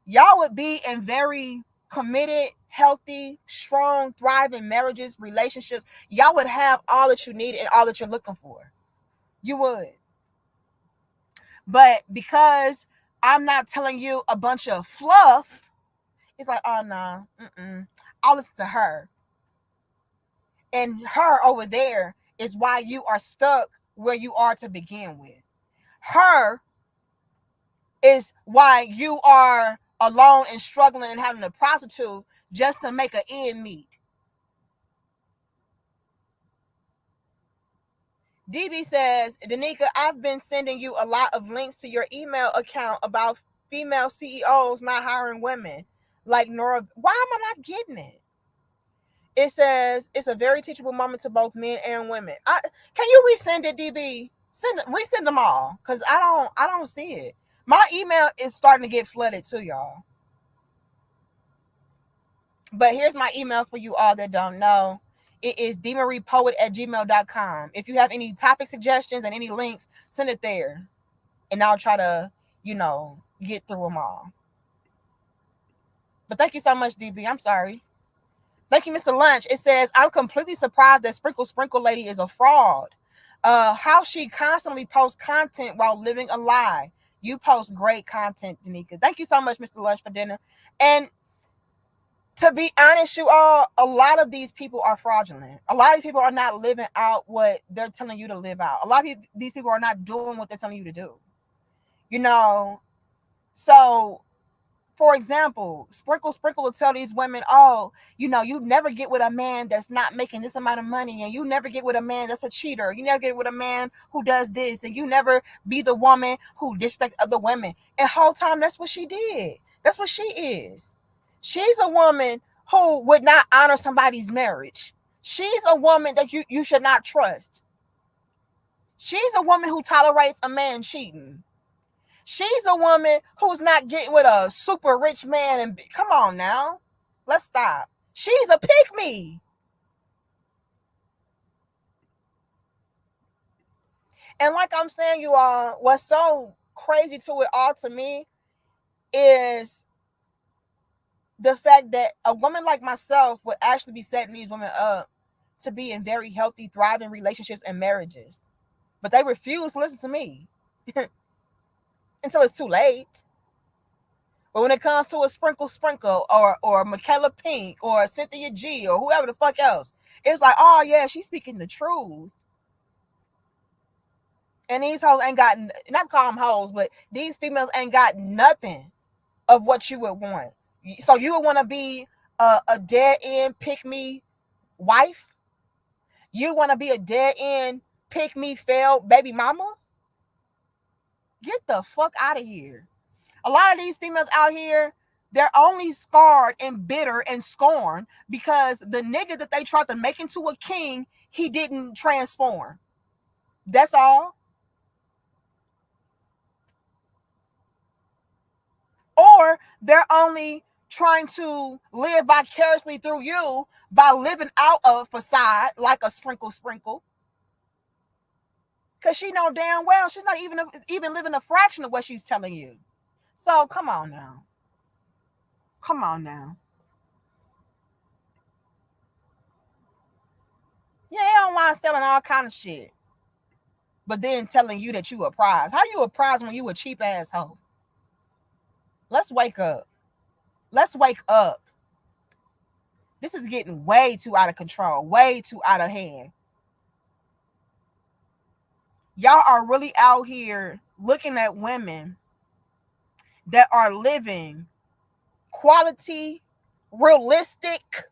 y'all would be in very committed, healthy, strong, thriving marriages, relationships. Y'all would have all that you need and all that you're looking for. You would. But because I'm not telling you a bunch of fluff, it's like, oh, no, I'll listen to her. And her over there is why you are stuck where you are to begin with. Her is why you are alone and struggling and having a prostitute just to make an end meet. DB says, Danica, I've been sending you a lot of links to your email account about female CEOs not hiring women. Like Nora, why am I not getting it? It says it's a very teachable moment to both men and women. Can you resend it, DB? Resend them all, cause I don't see it. My email is starting to get flooded too, y'all. But here's my email for you all that don't know. It is dmariepoet@gmail.com. If you have any topic suggestions and any links, send it there. And I'll try to, get through them all. But thank you so much, DB. I'm sorry. Thank you, Mr. Lunch. It says, I'm completely surprised that Sprinkle Lady is a fraud. How she constantly posts content while living a lie. You post great content, Danica. Thank you so much, Mr. Lunch, for dinner. And to be honest, you all, a lot of these people are fraudulent. A lot of these people are not living out what they're telling you to live out. A lot of these people are not doing what they're telling you to do. So, for example, Sprinkle will tell these women, oh, you never get with a man that's not making this amount of money, and you never get with a man that's a cheater. You never get with a man who does this, and you never be the woman who disrespects other women. And whole time, that's what she did. That's what she is. She's a woman who would not honor somebody's marriage. She's a woman that you should not trust. She's a woman who tolerates a man cheating. She's a woman who's not getting with a super rich man. And come on now. Let's stop. She's a pick-me. And like I'm saying, you all, what's so crazy to it all to me is the fact that a woman like myself would actually be setting these women up to be in very healthy, thriving relationships and marriages. But they refuse to listen to me until it's too late. But when it comes to a sprinkle or Michaela Pink or Cynthia G or whoever the fuck else, it's like, oh yeah, she's speaking the truth. And these hoes ain't got, not call them hoes, but these females ain't got nothing of what you would want. So you would want to be a dead end pick me wife? You want to be a dead end pick me failed baby mama? Get the fuck out of here. A lot of these females out here, they're only scarred and bitter and scorned because the nigga that they tried to make into a king, he didn't transform. That's all. Or they're only trying to live vicariously through you by living out of a facade like a sprinkle. Because she know damn well she's not even living a fraction of what she's telling you. So come on now. Come on now. Yeah, they don't mind selling all kind of shit. But then telling you that you a prize. How you a prize when you a cheap asshole? Let's wake up. Let's wake up. This is getting way too out of control. Way too out of hand. Y'all are really out here looking at women that are living quality, realistic,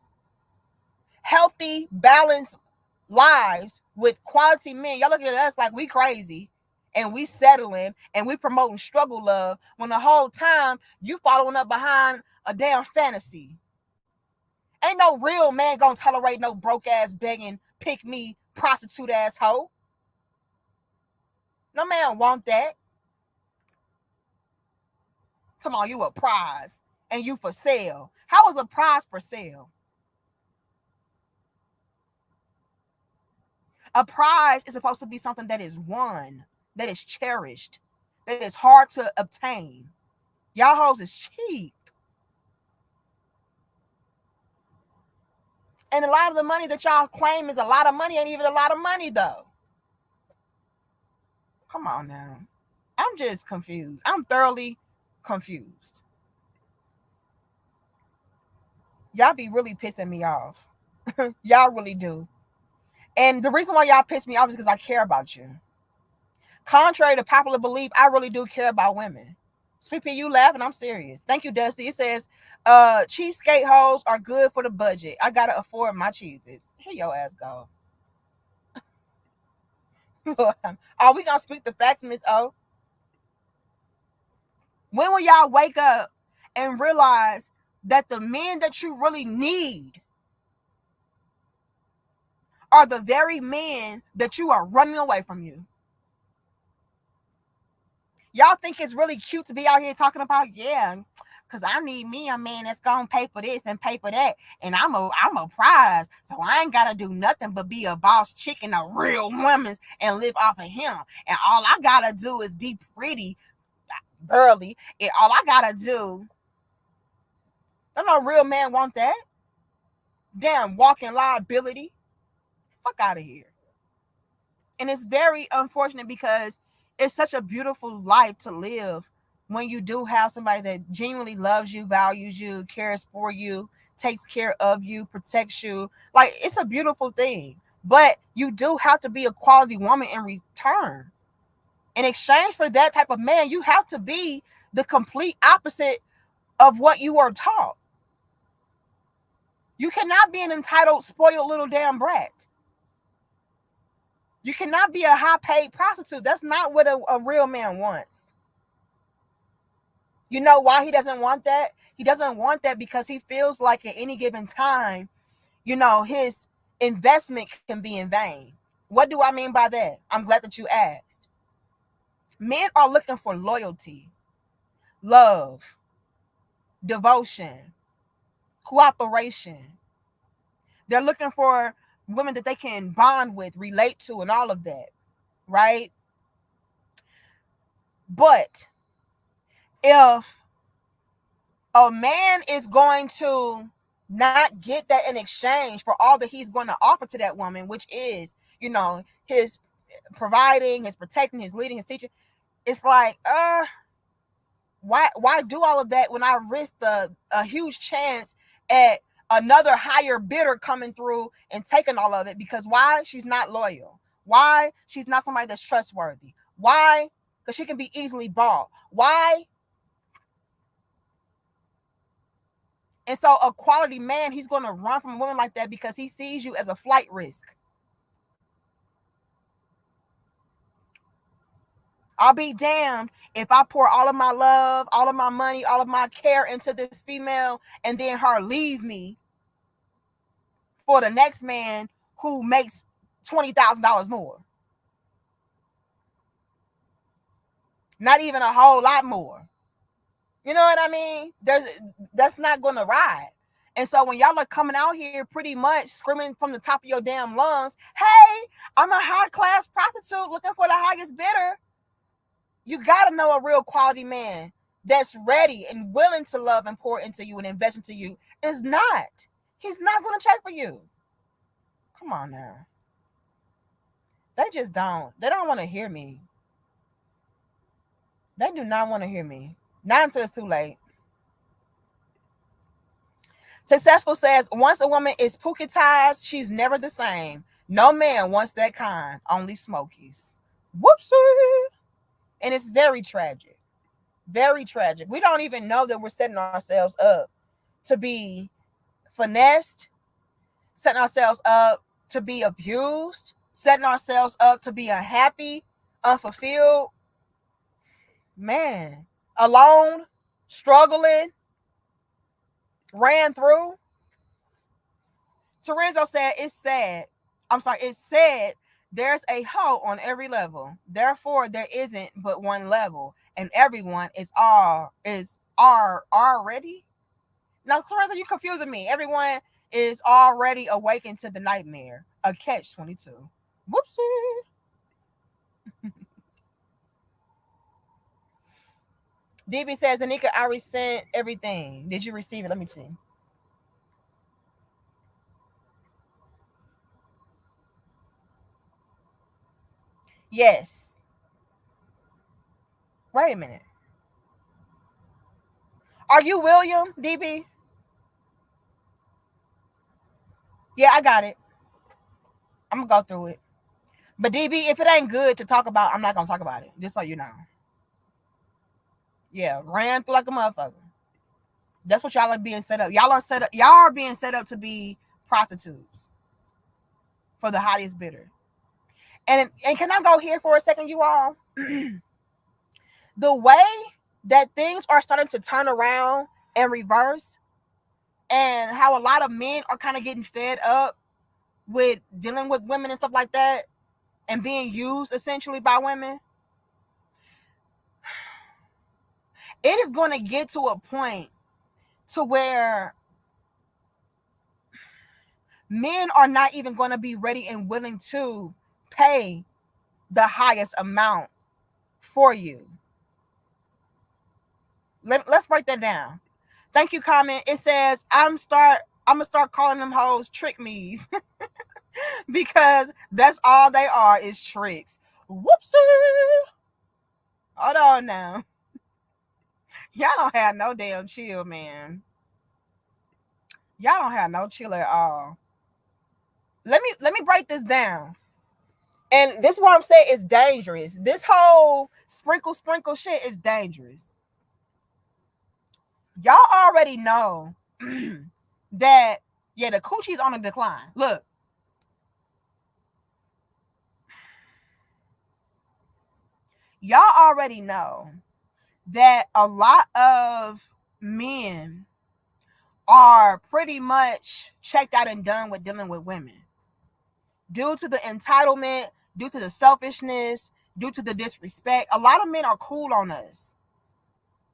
healthy, balanced lives with quality men. Y'all looking at us like we crazy and we settling and we promoting struggle love when the whole time you following up behind a damn fantasy. Ain't no real man gonna tolerate no broke ass begging, pick me, prostitute ass hoe. No man want that. Come on, you a prize and you for sale. How is a prize for sale? A prize is supposed to be something that is won, that is cherished, that is hard to obtain. Y'all hoes is cheap. And a lot of the money that y'all claim is a lot of money ain't even a lot of money though. Come on now. I'm just confused. I'm thoroughly confused. Y'all be really pissing me off. Y'all really do. And the reason why y'all piss me off is because I care about you. Contrary to popular belief, I really do care about women. Sweet Pea, you laughing? I'm serious. Thank you, Dusty. It says, cheapskate hoes are good for the budget. I gotta afford my cheeses. Here your ass go. Are we gonna speak the facts, Miss O? When will y'all wake up and realize that the men that you really need are the very men that you are running away from you? Y'all think it's really cute to be out here talking about, yeah, because I need me a man that's gonna pay for this and pay for that, and I'm a prize, so I ain't gotta do nothing but be a boss chick and a real woman and live off of him, and all I gotta do is be pretty, girly, and all I gotta do. Don't no real man want that. Damn walking liability. Fuck out of here. And it's very unfortunate because it's such a beautiful life to live when you do have somebody that genuinely loves you, values you, cares for you, takes care of you, protects you. Like, it's a beautiful thing. But you do have to be a quality woman in return. In exchange for that type of man, you have to be the complete opposite of what you are taught. You cannot be an entitled, spoiled little damn brat. You cannot be a high-paid prostitute. That's not what a real man wants. You know why he doesn't want that? He doesn't want that because he feels like at any given time, his investment can be in vain. What do I mean by that? I'm glad that you asked. Men are looking for loyalty, love, devotion, cooperation. They're looking for women that they can bond with, relate to, and all of that, right? But if a man is going to not get that in exchange for all that he's going to offer to that woman, which is, his providing, his protecting, his leading, his teaching, it's like, Why do all of that when I risk a huge chance at another higher bidder coming through and taking all of it? Because why? She's not loyal. Why? She's not somebody that's trustworthy. Why? Because she can be easily bought. Why? And so a quality man, he's going to run from a woman like that because he sees you as a flight risk. I'll be damned if I pour all of my love, all of my money, all of my care into this female and then her leave me for the next man who makes $20,000 more. Not even a whole lot more. You know what I mean? That's not going to ride. And so when y'all are coming out here pretty much screaming from the top of your damn lungs, hey, I'm a high class prostitute looking for the highest bidder. You got to know a real quality man that's ready and willing to love and pour into you and invest into you is not. He's not going to check for you. Come on now. They just don't. They don't want to hear me. They do not want to hear me. Not until it's too late. Successful says, once a woman is pukitized, she's never the same. No man wants that kind. Only smokies. Whoopsie. And it's very tragic. Very tragic. We don't even know that we're setting ourselves up to be finessed, setting ourselves up to be abused, setting ourselves up to be unhappy, unfulfilled. Man, alone, struggling, ran through. Terenzo said, it's sad. It said there's a hoe on every level. Therefore, there isn't but one level. And everyone is already. Now, Terenzo, you confusing me. Everyone is already awakened to the nightmare. A catch-22. Whoopsie. DB says, Anika, I resent everything. Did you receive it? Let me see. Yes. Wait a minute. Are you William, DB? Yeah, I got it. I'm going to go through it. But DB, if it ain't good to talk about, I'm not going to talk about it. Just so you know. Yeah, ran through like a motherfucker. That's what y'all are being set up. Y'all are being set up to be prostitutes for the highest bidder. And can I go here for a second, you all? The way that things are starting to turn around and reverse, and how a lot of men are kind of getting fed up with dealing with women and stuff like that, and being used essentially by women, it is going to get to a point to where men are not even going to be ready and willing to pay the highest amount for you. Let's break that down. Thank you, comment. It says, I'm gonna start calling them hoes trick me's because that's all they are is tricks. Whoopsie. Hold on now. Y'all don't have no damn chill, man. Y'all don't have no chill at all. Let me break this down. And this is what I'm saying is dangerous. This whole sprinkle shit is dangerous. Y'all already know that, yeah, the coochie's on a decline. Look. Y'all already know that a lot of men are pretty much checked out and done with dealing with women. Due to the entitlement, due to the selfishness, due to the disrespect. A lot of men are cool on us.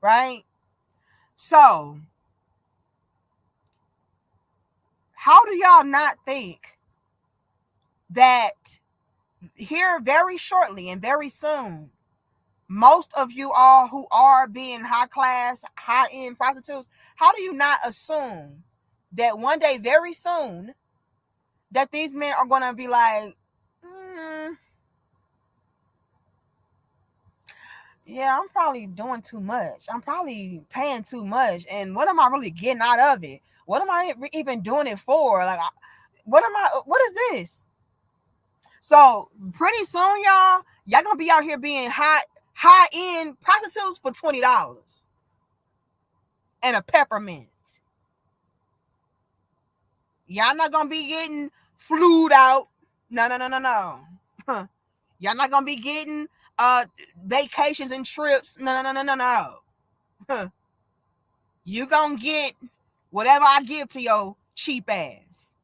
Right? So, how do y'all not think that here very shortly and very soon, most of you all who are being high class, high end prostitutes, how do you not assume that one day very soon that these men are going to be like, yeah, I'm probably doing too much. I'm probably paying too much. And what am I really getting out of it? What am I even doing it for? Like, what is this? So pretty soon, y'all gonna be out here being high end prostitutes for $20 and a peppermint. Y'all not gonna be getting flued out. No, no, no, no, no. Huh. Y'all not gonna be getting vacations and trips. No, no, no, no, no, no. Huh. You gonna get whatever I give to your cheap ass.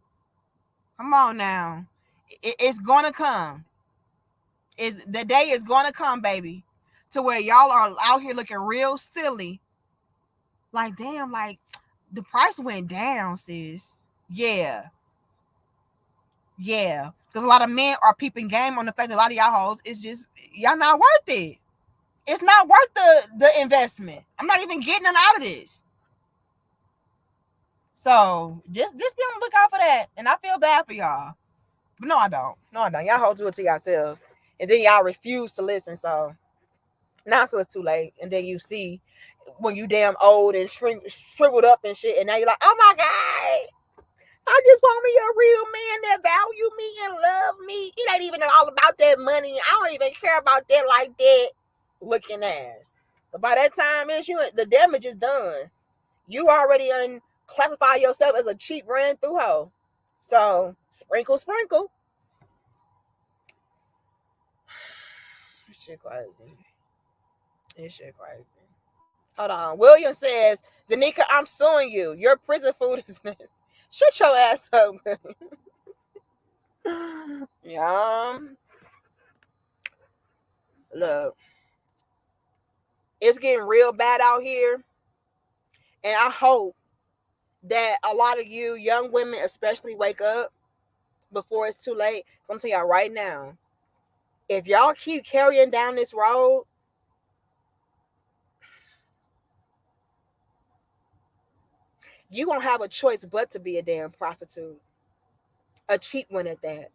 Come on now. It's gonna come. The day is gonna come, baby, to where y'all are out here looking real silly. Like, damn, like the price went down, sis. Yeah. Yeah. Because a lot of men are peeping game on the fact that a lot of y'all hoes is just y'all not worth it. It's not worth the investment. I'm not even getting none out of this. So just be on the lookout for that. And I feel bad for y'all. But no, I don't. No, I don't. Y'all hoes do it to yourselves. And then y'all refuse to listen. So now until it's too late. And then you see when you damn old and shriveled up and shit. And now you're like, oh my God. I just want me a real man that value me and love me. It ain't even all about that money. I don't even care about that like that. Looking ass. But by that time, the damage is done. You already unclassify yourself as a cheap ran through hoe. So sprinkle. Shit crazy. This shit crazy. Hold on. William says, Danica, I'm suing you. Your prison food is shut your ass up. Look, it's getting real bad out here. And I hope that a lot of you young women especially wake up before it's too late. So I'm telling y'all right now, if y'all keep carrying down this road, you won't have a choice but to be a damn prostitute. A cheap one at that.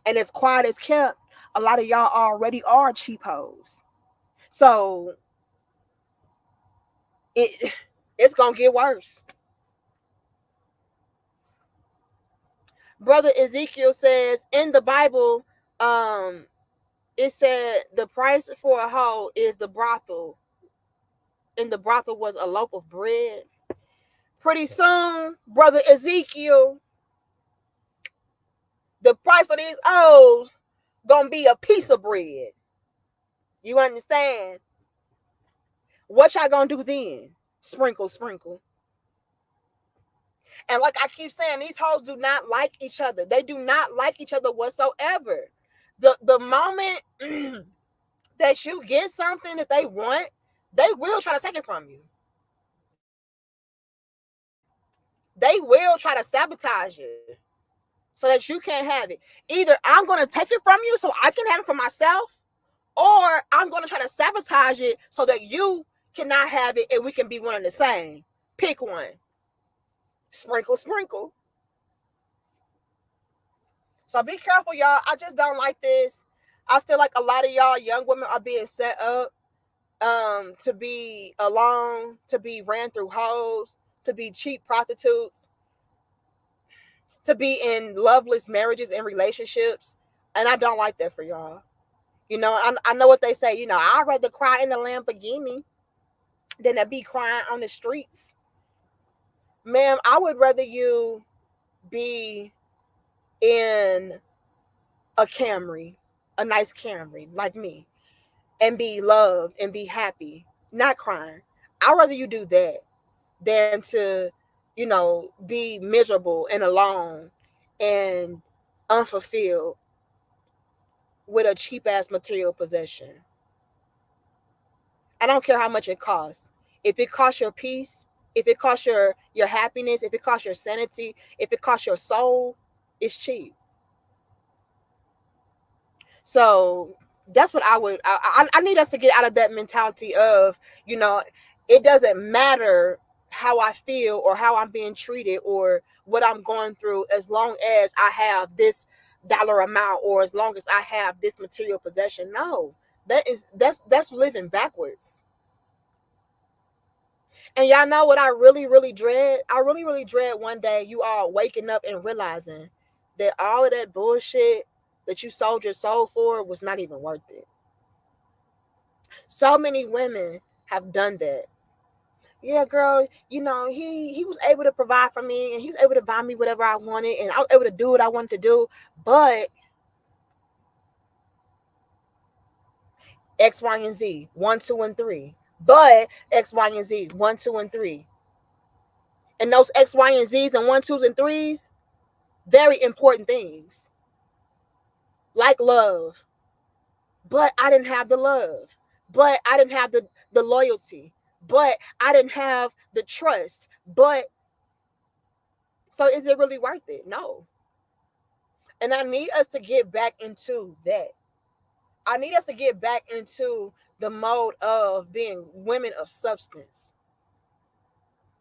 And as quiet as kept, a lot of y'all already are cheap hoes. So it's gonna get worse. Brother Ezekiel says in the Bible, it said the price for a hoe is the brothel. And the brothel was a loaf of bread. Pretty soon, Brother Ezekiel, the price for these hoes gonna be a piece of bread. You understand? What y'all gonna do then? Sprinkle. And like I keep saying, these hoes do not like each other. They do not like each other whatsoever. The moment that you get something that they want, they will try to take it from you. They will try to sabotage you so that you can't have it. Either I'm going to take it from you so I can have it for myself, or I'm going to try to sabotage it so that you cannot have it and we can be one and the same. Pick one. Sprinkle. So be careful, y'all. I just don't like this. I feel like a lot of y'all young women are being set up to be alone, to be ran through hoes, to be cheap prostitutes, to be in loveless marriages and relationships. And I don't like that for y'all. You know, I know what they say. You know, I'd rather cry in the Lamborghini than to be crying on the streets. Ma'am, I would rather you be in a Camry, a nice Camry like me, and be loved and be happy, not crying. I'd rather you do that than to, be miserable and alone and unfulfilled with a cheap ass material possession. I don't care how much it costs. If it costs your peace, if it costs your happiness, if it costs your sanity, if it costs your soul, it's cheap. So that's what I need us to get out of that mentality of, it doesn't matter how I feel or how I'm being treated or what I'm going through as long as I have this dollar amount or as long as I have this material possession. No, That's living backwards. And y'all know what I really, really dread? I really, really dread one day you all waking up and realizing that all of that bullshit that you sold your soul for was not even worth it. So many women have done that. Yeah, girl, he was able to provide for me and he was able to buy me whatever I wanted and I was able to do what I wanted to do. But X, Y, and Z, 1, 2, and 3. But X, Y, and Z, 1, 2, and 3. And those X, Y, and Z's and 1, 2s, and 3s, very important things. Like love. But I didn't have the love. But I didn't have the loyalty. But I didn't have the trust. But so is it really worth it? No. And I need us to get back into that. I need us to get back into the mode of being women of substance,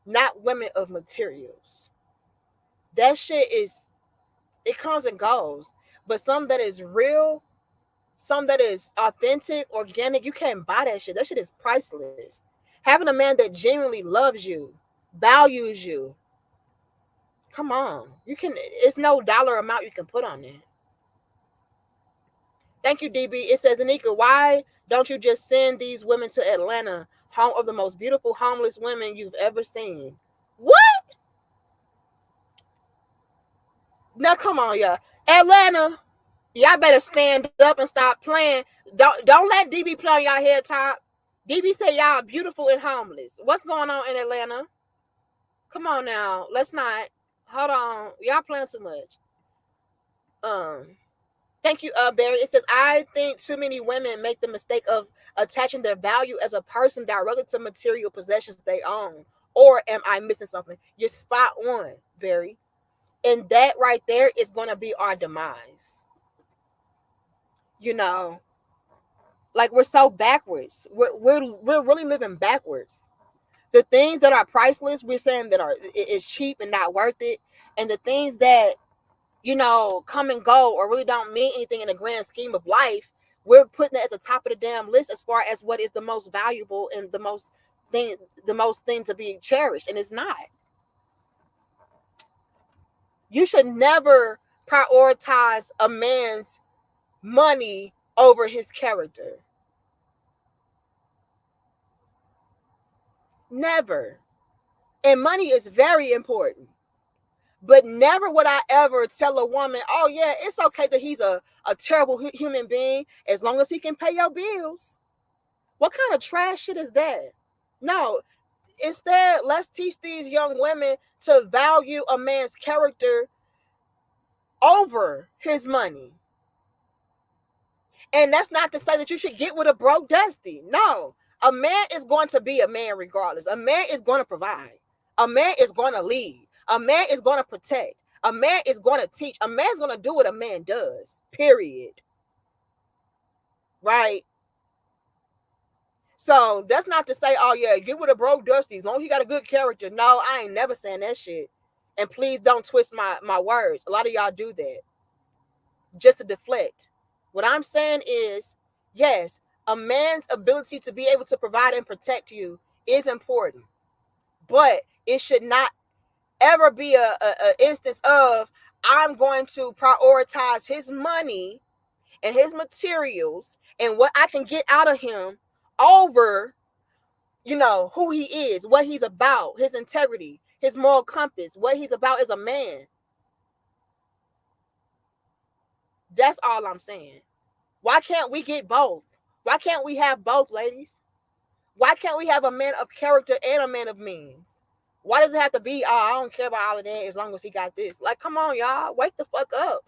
not women of materials. That shit it comes and goes. But some that is real, some that is authentic, organic, you can't buy that shit. That shit is priceless. Having a man that genuinely loves you, values you, come on. It's no dollar amount you can put on that. Thank you, DB. It says, Anika, why don't you just send these women to Atlanta, home of the most beautiful homeless women you've ever seen? What? Now, come on, y'all. Atlanta, y'all better stand up and stop playing. Don't let DB play on y'all head top. DB say y'all beautiful and homeless. What's going on in Atlanta? Come on now. Let's not. Hold on. Y'all playing too much. Thank you, Barry. It says, I think too many women make the mistake of attaching their value as a person directly to material possessions they own. Or am I missing something? You're spot on, Barry. And that right there is going to be our demise. You know, like we're so backwards. We're really living backwards. The things that are priceless, we're saying that is cheap and not worth it. And the things that come and go or really don't mean anything in the grand scheme of life, we're putting it at the top of the damn list as far as what is the most valuable and the most thing to be cherished, and it's not. You should never prioritize a man's money over his character. Never. And money is very important. But never would I ever tell a woman, oh yeah, it's okay that he's a terrible human being as long as he can pay your bills. What kind of trash shit is that? No, instead, let's teach these young women to value a man's character over his money. And that's not to say that you should get with a broke dusty. No, a man is going to be a man regardless. A man is going to provide. A man is going to lead. A man is going to protect. A man is going to teach. A man's going to do what a man does, period. Right? So that's not to say, oh yeah, get with a broke dusty as long as he got a good character. No, I ain't never saying that shit. And please don't twist my words. A lot of y'all do that just to deflect. What I'm saying is, yes, a man's ability to be able to provide and protect you is important, but it should not ever be a instance of I'm going to prioritize his money and his materials and what I can get out of him over, who he is, what he's about, his integrity, his moral compass, what he's about as a man. That's all I'm saying. Why can't we get both? Why can't we have both, ladies? Why can't we have a man of character and a man of means? Why does it have to be, oh, I don't care about all of that as long as he got this? Like, come on, y'all. Wake the fuck up.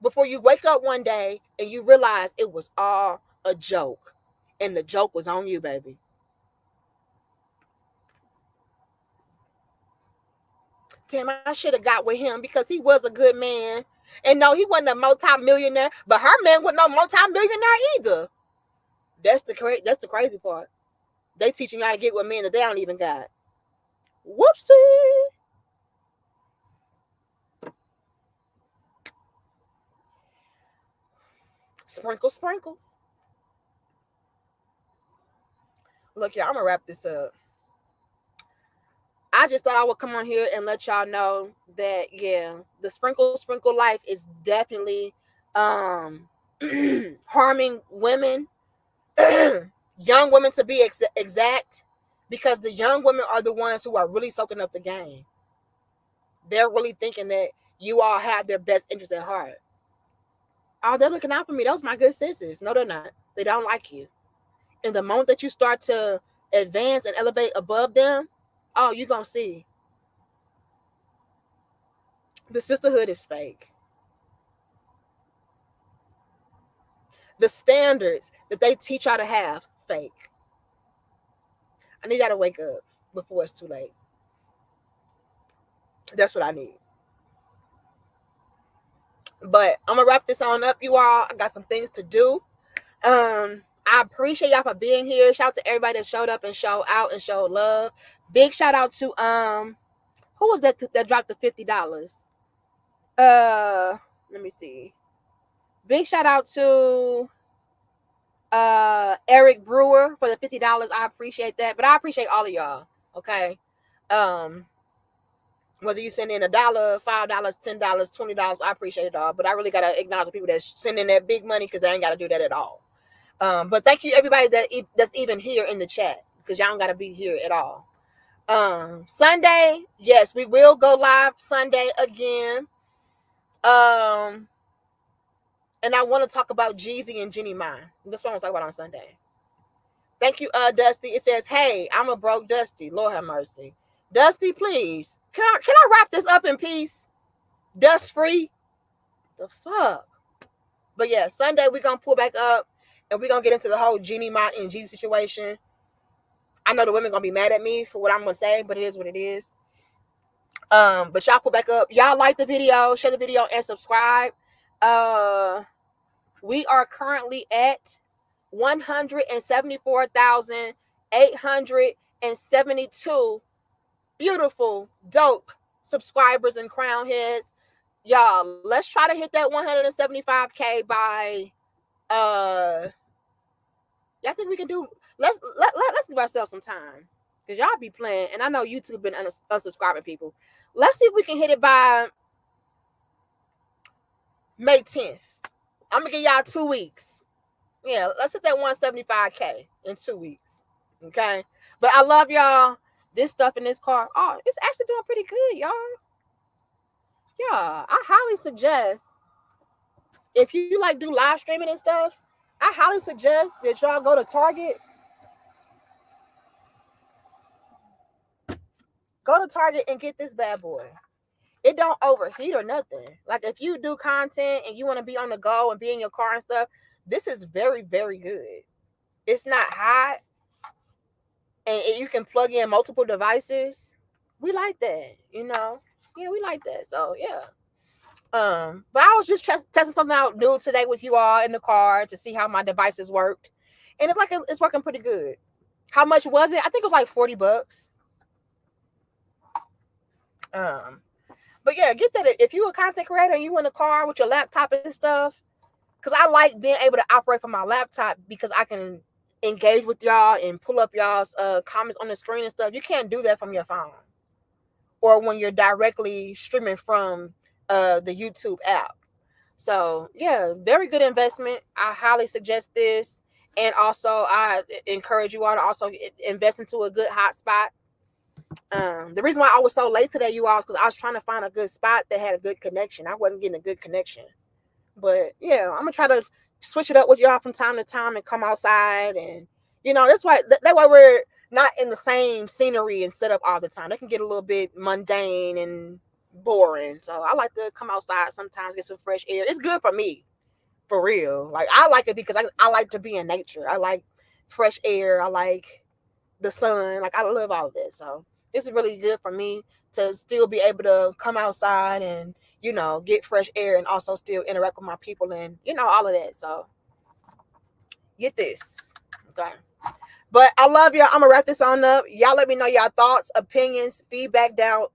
Before you wake up one day and you realize it was all a joke. And the joke was on you, baby. Damn, I should have got with him because he was a good man. And no, he wasn't a multi-millionaire, but her man wasn't no multi-millionaire either. That's the crazy part. They teaching you how to get with men that they don't even got. Whoopsie. Sprinkle, sprinkle. Look, y'all, I'm gonna wrap this up. I just thought I would come on here and let y'all know that yeah, the sprinkle sprinkle life is definitely um harming women, young women to be exact, because the young women are the ones who are really soaking up the game. They're really thinking that you all have their best interest at heart. Oh, they're looking out for me. Those my good sisters. No, they're not. They don't like you. And the moment that you start to advance and elevate above them, oh, you're gonna see the sisterhood is fake. The standards that they teach y'all to have, fake. I need y'all to wake up before it's too late. That's what I need. But I'm gonna wrap this on up, you all. I got some things to do. I appreciate y'all for being here. Shout out to everybody that showed up and showed out and showed love. Big shout out to who was that dropped the $50? Let me see. Big shout out to Eric Brewer for the $50. I appreciate that. But I appreciate all of y'all. Okay. Whether you send in $1, $5, $10, $20, I appreciate it all. But I really gotta acknowledge the people that send in that big money, because they ain't gotta do that at all. But thank you everybody that's even here in the chat, because y'all don't gotta be here at all. Sunday, yes, we will go live Sunday again. And I want to talk about Jeezy and Jenny Mine. That's what I'm gonna talk about on Sunday. Thank you, Dusty. It says, "Hey, I'm a broke Dusty. Lord have mercy, Dusty. Please, can I wrap this up in peace? Dust free. The fuck." But yeah, Sunday we're gonna pull back up, and we're gonna get into the whole Jenny Mine and Jeezy situation. I know the women gonna be mad at me for what I'm gonna say, but it is what it is. But y'all pull back up. Y'all like the video, share the video, and subscribe. We are currently at 174,872 beautiful, dope subscribers and crown heads. Y'all, let's try to hit that 175K by y'all think we can do? Let's give ourselves some time, because y'all be playing, and I know YouTube been unsubscribing people. Let's see if we can hit it by May 10th. I'm gonna give y'all 2 weeks. Yeah, let's hit that 175K in 2 weeks. Okay. But I love y'all. This stuff in this car, oh, it's actually doing pretty good, y'all. Yeah, I highly suggest, if you like do live streaming and stuff, I highly suggest that y'all go to Target. Go to Target and get this bad boy. It don't overheat or nothing. Like, if you do content and you want to be on the go and be in your car and stuff, this is very, very good. It's not hot, and you can plug in multiple devices. We like that, you know. Yeah, we like that. So yeah. But I was just testing something out new today with you all in the car to see how my devices worked, and it's working pretty good. How much was it? I think it was like $40. But yeah, get that if you're a content creator and you in the car with your laptop and stuff, because I like being able to operate from my laptop, because I can engage with y'all and pull up y'all's comments on the screen and stuff. You can't do that from your phone or when you're directly streaming from the YouTube app. So yeah, very good investment. I highly suggest this. And also I encourage you all to also invest into a good hotspot. The reason why I was so late today, you all, is because I was trying to find a good spot that had a good connection. I wasn't getting a good connection. But yeah, I'm gonna try to switch it up with y'all from time to time and come outside, and that's why that way we're not in the same scenery and setup all the time. That can get a little bit mundane and boring. So I like to come outside sometimes, get some fresh air. It's good for me, for real. Like, I like it because I like to be in nature. I like fresh air. I like the sun. Like, I love all of this. So it's really good for me to still be able to come outside and get fresh air and also still interact with my people and all of that. So get this. Okay. But I love y'all. I'm gonna wrap this on up. Y'all let me know y'all thoughts, opinions, feedback down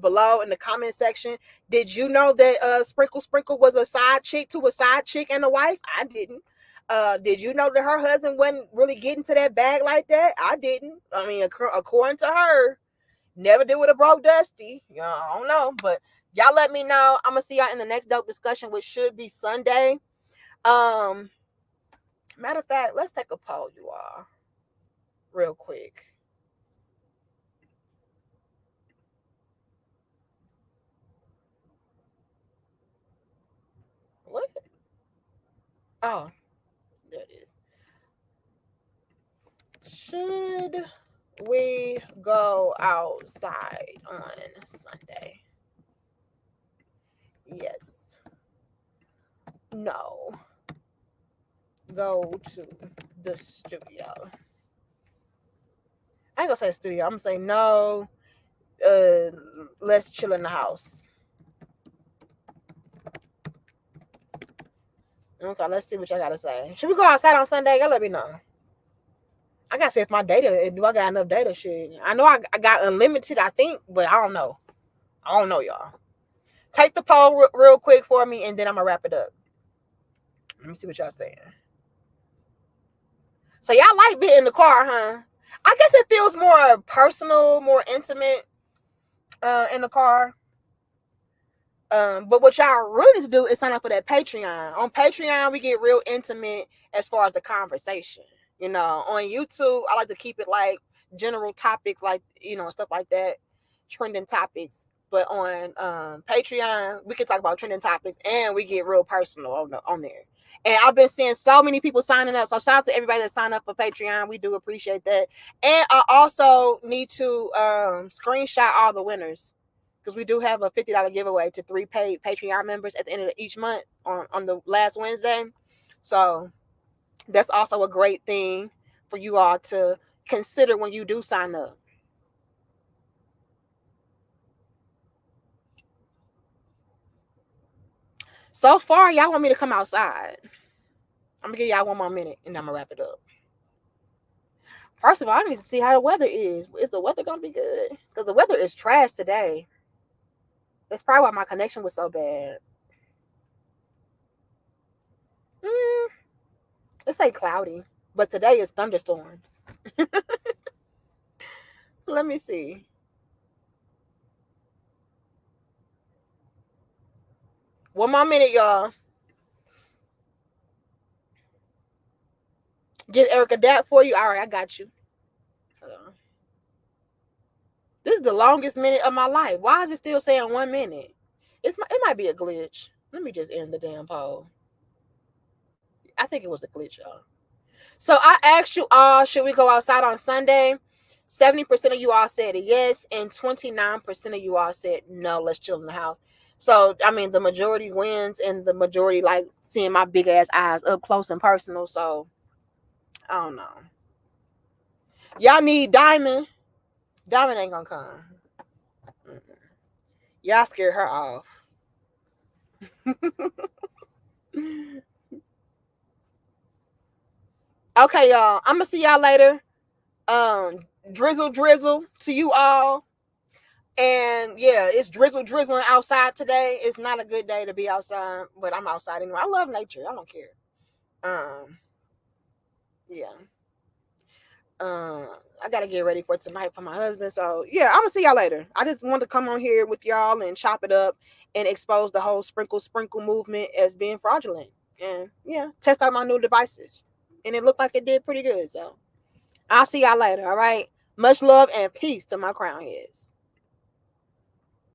below in the comment section. Did you know that Sprinkle Sprinkle was a side chick to a side chick and a wife? I didn't. Did you know that her husband wasn't really getting to that bag like that? I didn't. I mean, according to her, never did with a broke Dusty. I don't know, but y'all let me know. I'm gonna see y'all in the next dope discussion, which should be Sunday. Matter of fact, let's take a poll, you all, real quick. What? Oh, there it is. Should we go outside on Sunday? Yes. No. Go to the studio. I ain't gonna say studio. I'm gonna say no. Let's chill in the house. Okay, let's see what y'all gotta say. Should we go outside on Sunday? Y'all let me know. I gotta see if my data, do I got enough data? Shit. I know I got unlimited, I think, but I don't know. I don't know, y'all. Take the poll real quick for me, and then I'm gonna wrap it up. Let me see what y'all saying. So y'all like being in the car, huh? I guess it feels more personal, more intimate in the car. But what y'all really need to do is sign up for that Patreon. On Patreon, we get real intimate as far as the conversation. On YouTube, I like to keep it like general topics, like stuff like that, trending topics. But on Patreon, we can talk about trending topics, and we get real personal on there. And I've been seeing so many people signing up. So shout out to everybody that signed up for Patreon. We do appreciate that. And I also need to screenshot all the winners, because we do have a $50 giveaway to 3 paid Patreon members at the end of each month on the last Wednesday. So that's also a great thing for you all to consider when you do sign up. So far, y'all want me to come outside. I'm going to give y'all one more minute, and I'm going to wrap it up. First of all, I need to see how the weather is. Is the weather going to be good? Because the weather is trash today. That's probably why my connection was so bad. Let's say cloudy, but today is thunderstorms. Let me see. One more minute, y'all. Give Erica that for you. All right, I got you. Hold on. This is the longest minute of my life. Why is it still saying 1 minute? It might be a glitch. Let me just end the damn poll. I think it was a glitch, y'all. So I asked you all, should we go outside on Sunday? 70% of you all said yes, and 29% of you all said no, let's chill in the house. So, I mean, the majority wins, and the majority like seeing my big ass eyes up close and personal. So, I don't know. Y'all need Diamond. Diamond ain't gonna come. Y'all scared her off. Okay, y'all. I'm gonna see y'all later. Drizzle to you all. And yeah, it's drizzling outside today. It's not a good day to be outside, but I'm outside anyway. I love nature. I don't care. Yeah. I gotta get ready for tonight for my husband. So yeah, I'm gonna see y'all later. I just wanted to come on here with y'all and chop it up and expose the whole sprinkle movement as being fraudulent. And yeah, test out my new devices. And it looked like it did pretty good. So I'll see y'all later. All right. Much love and peace to my crown heads.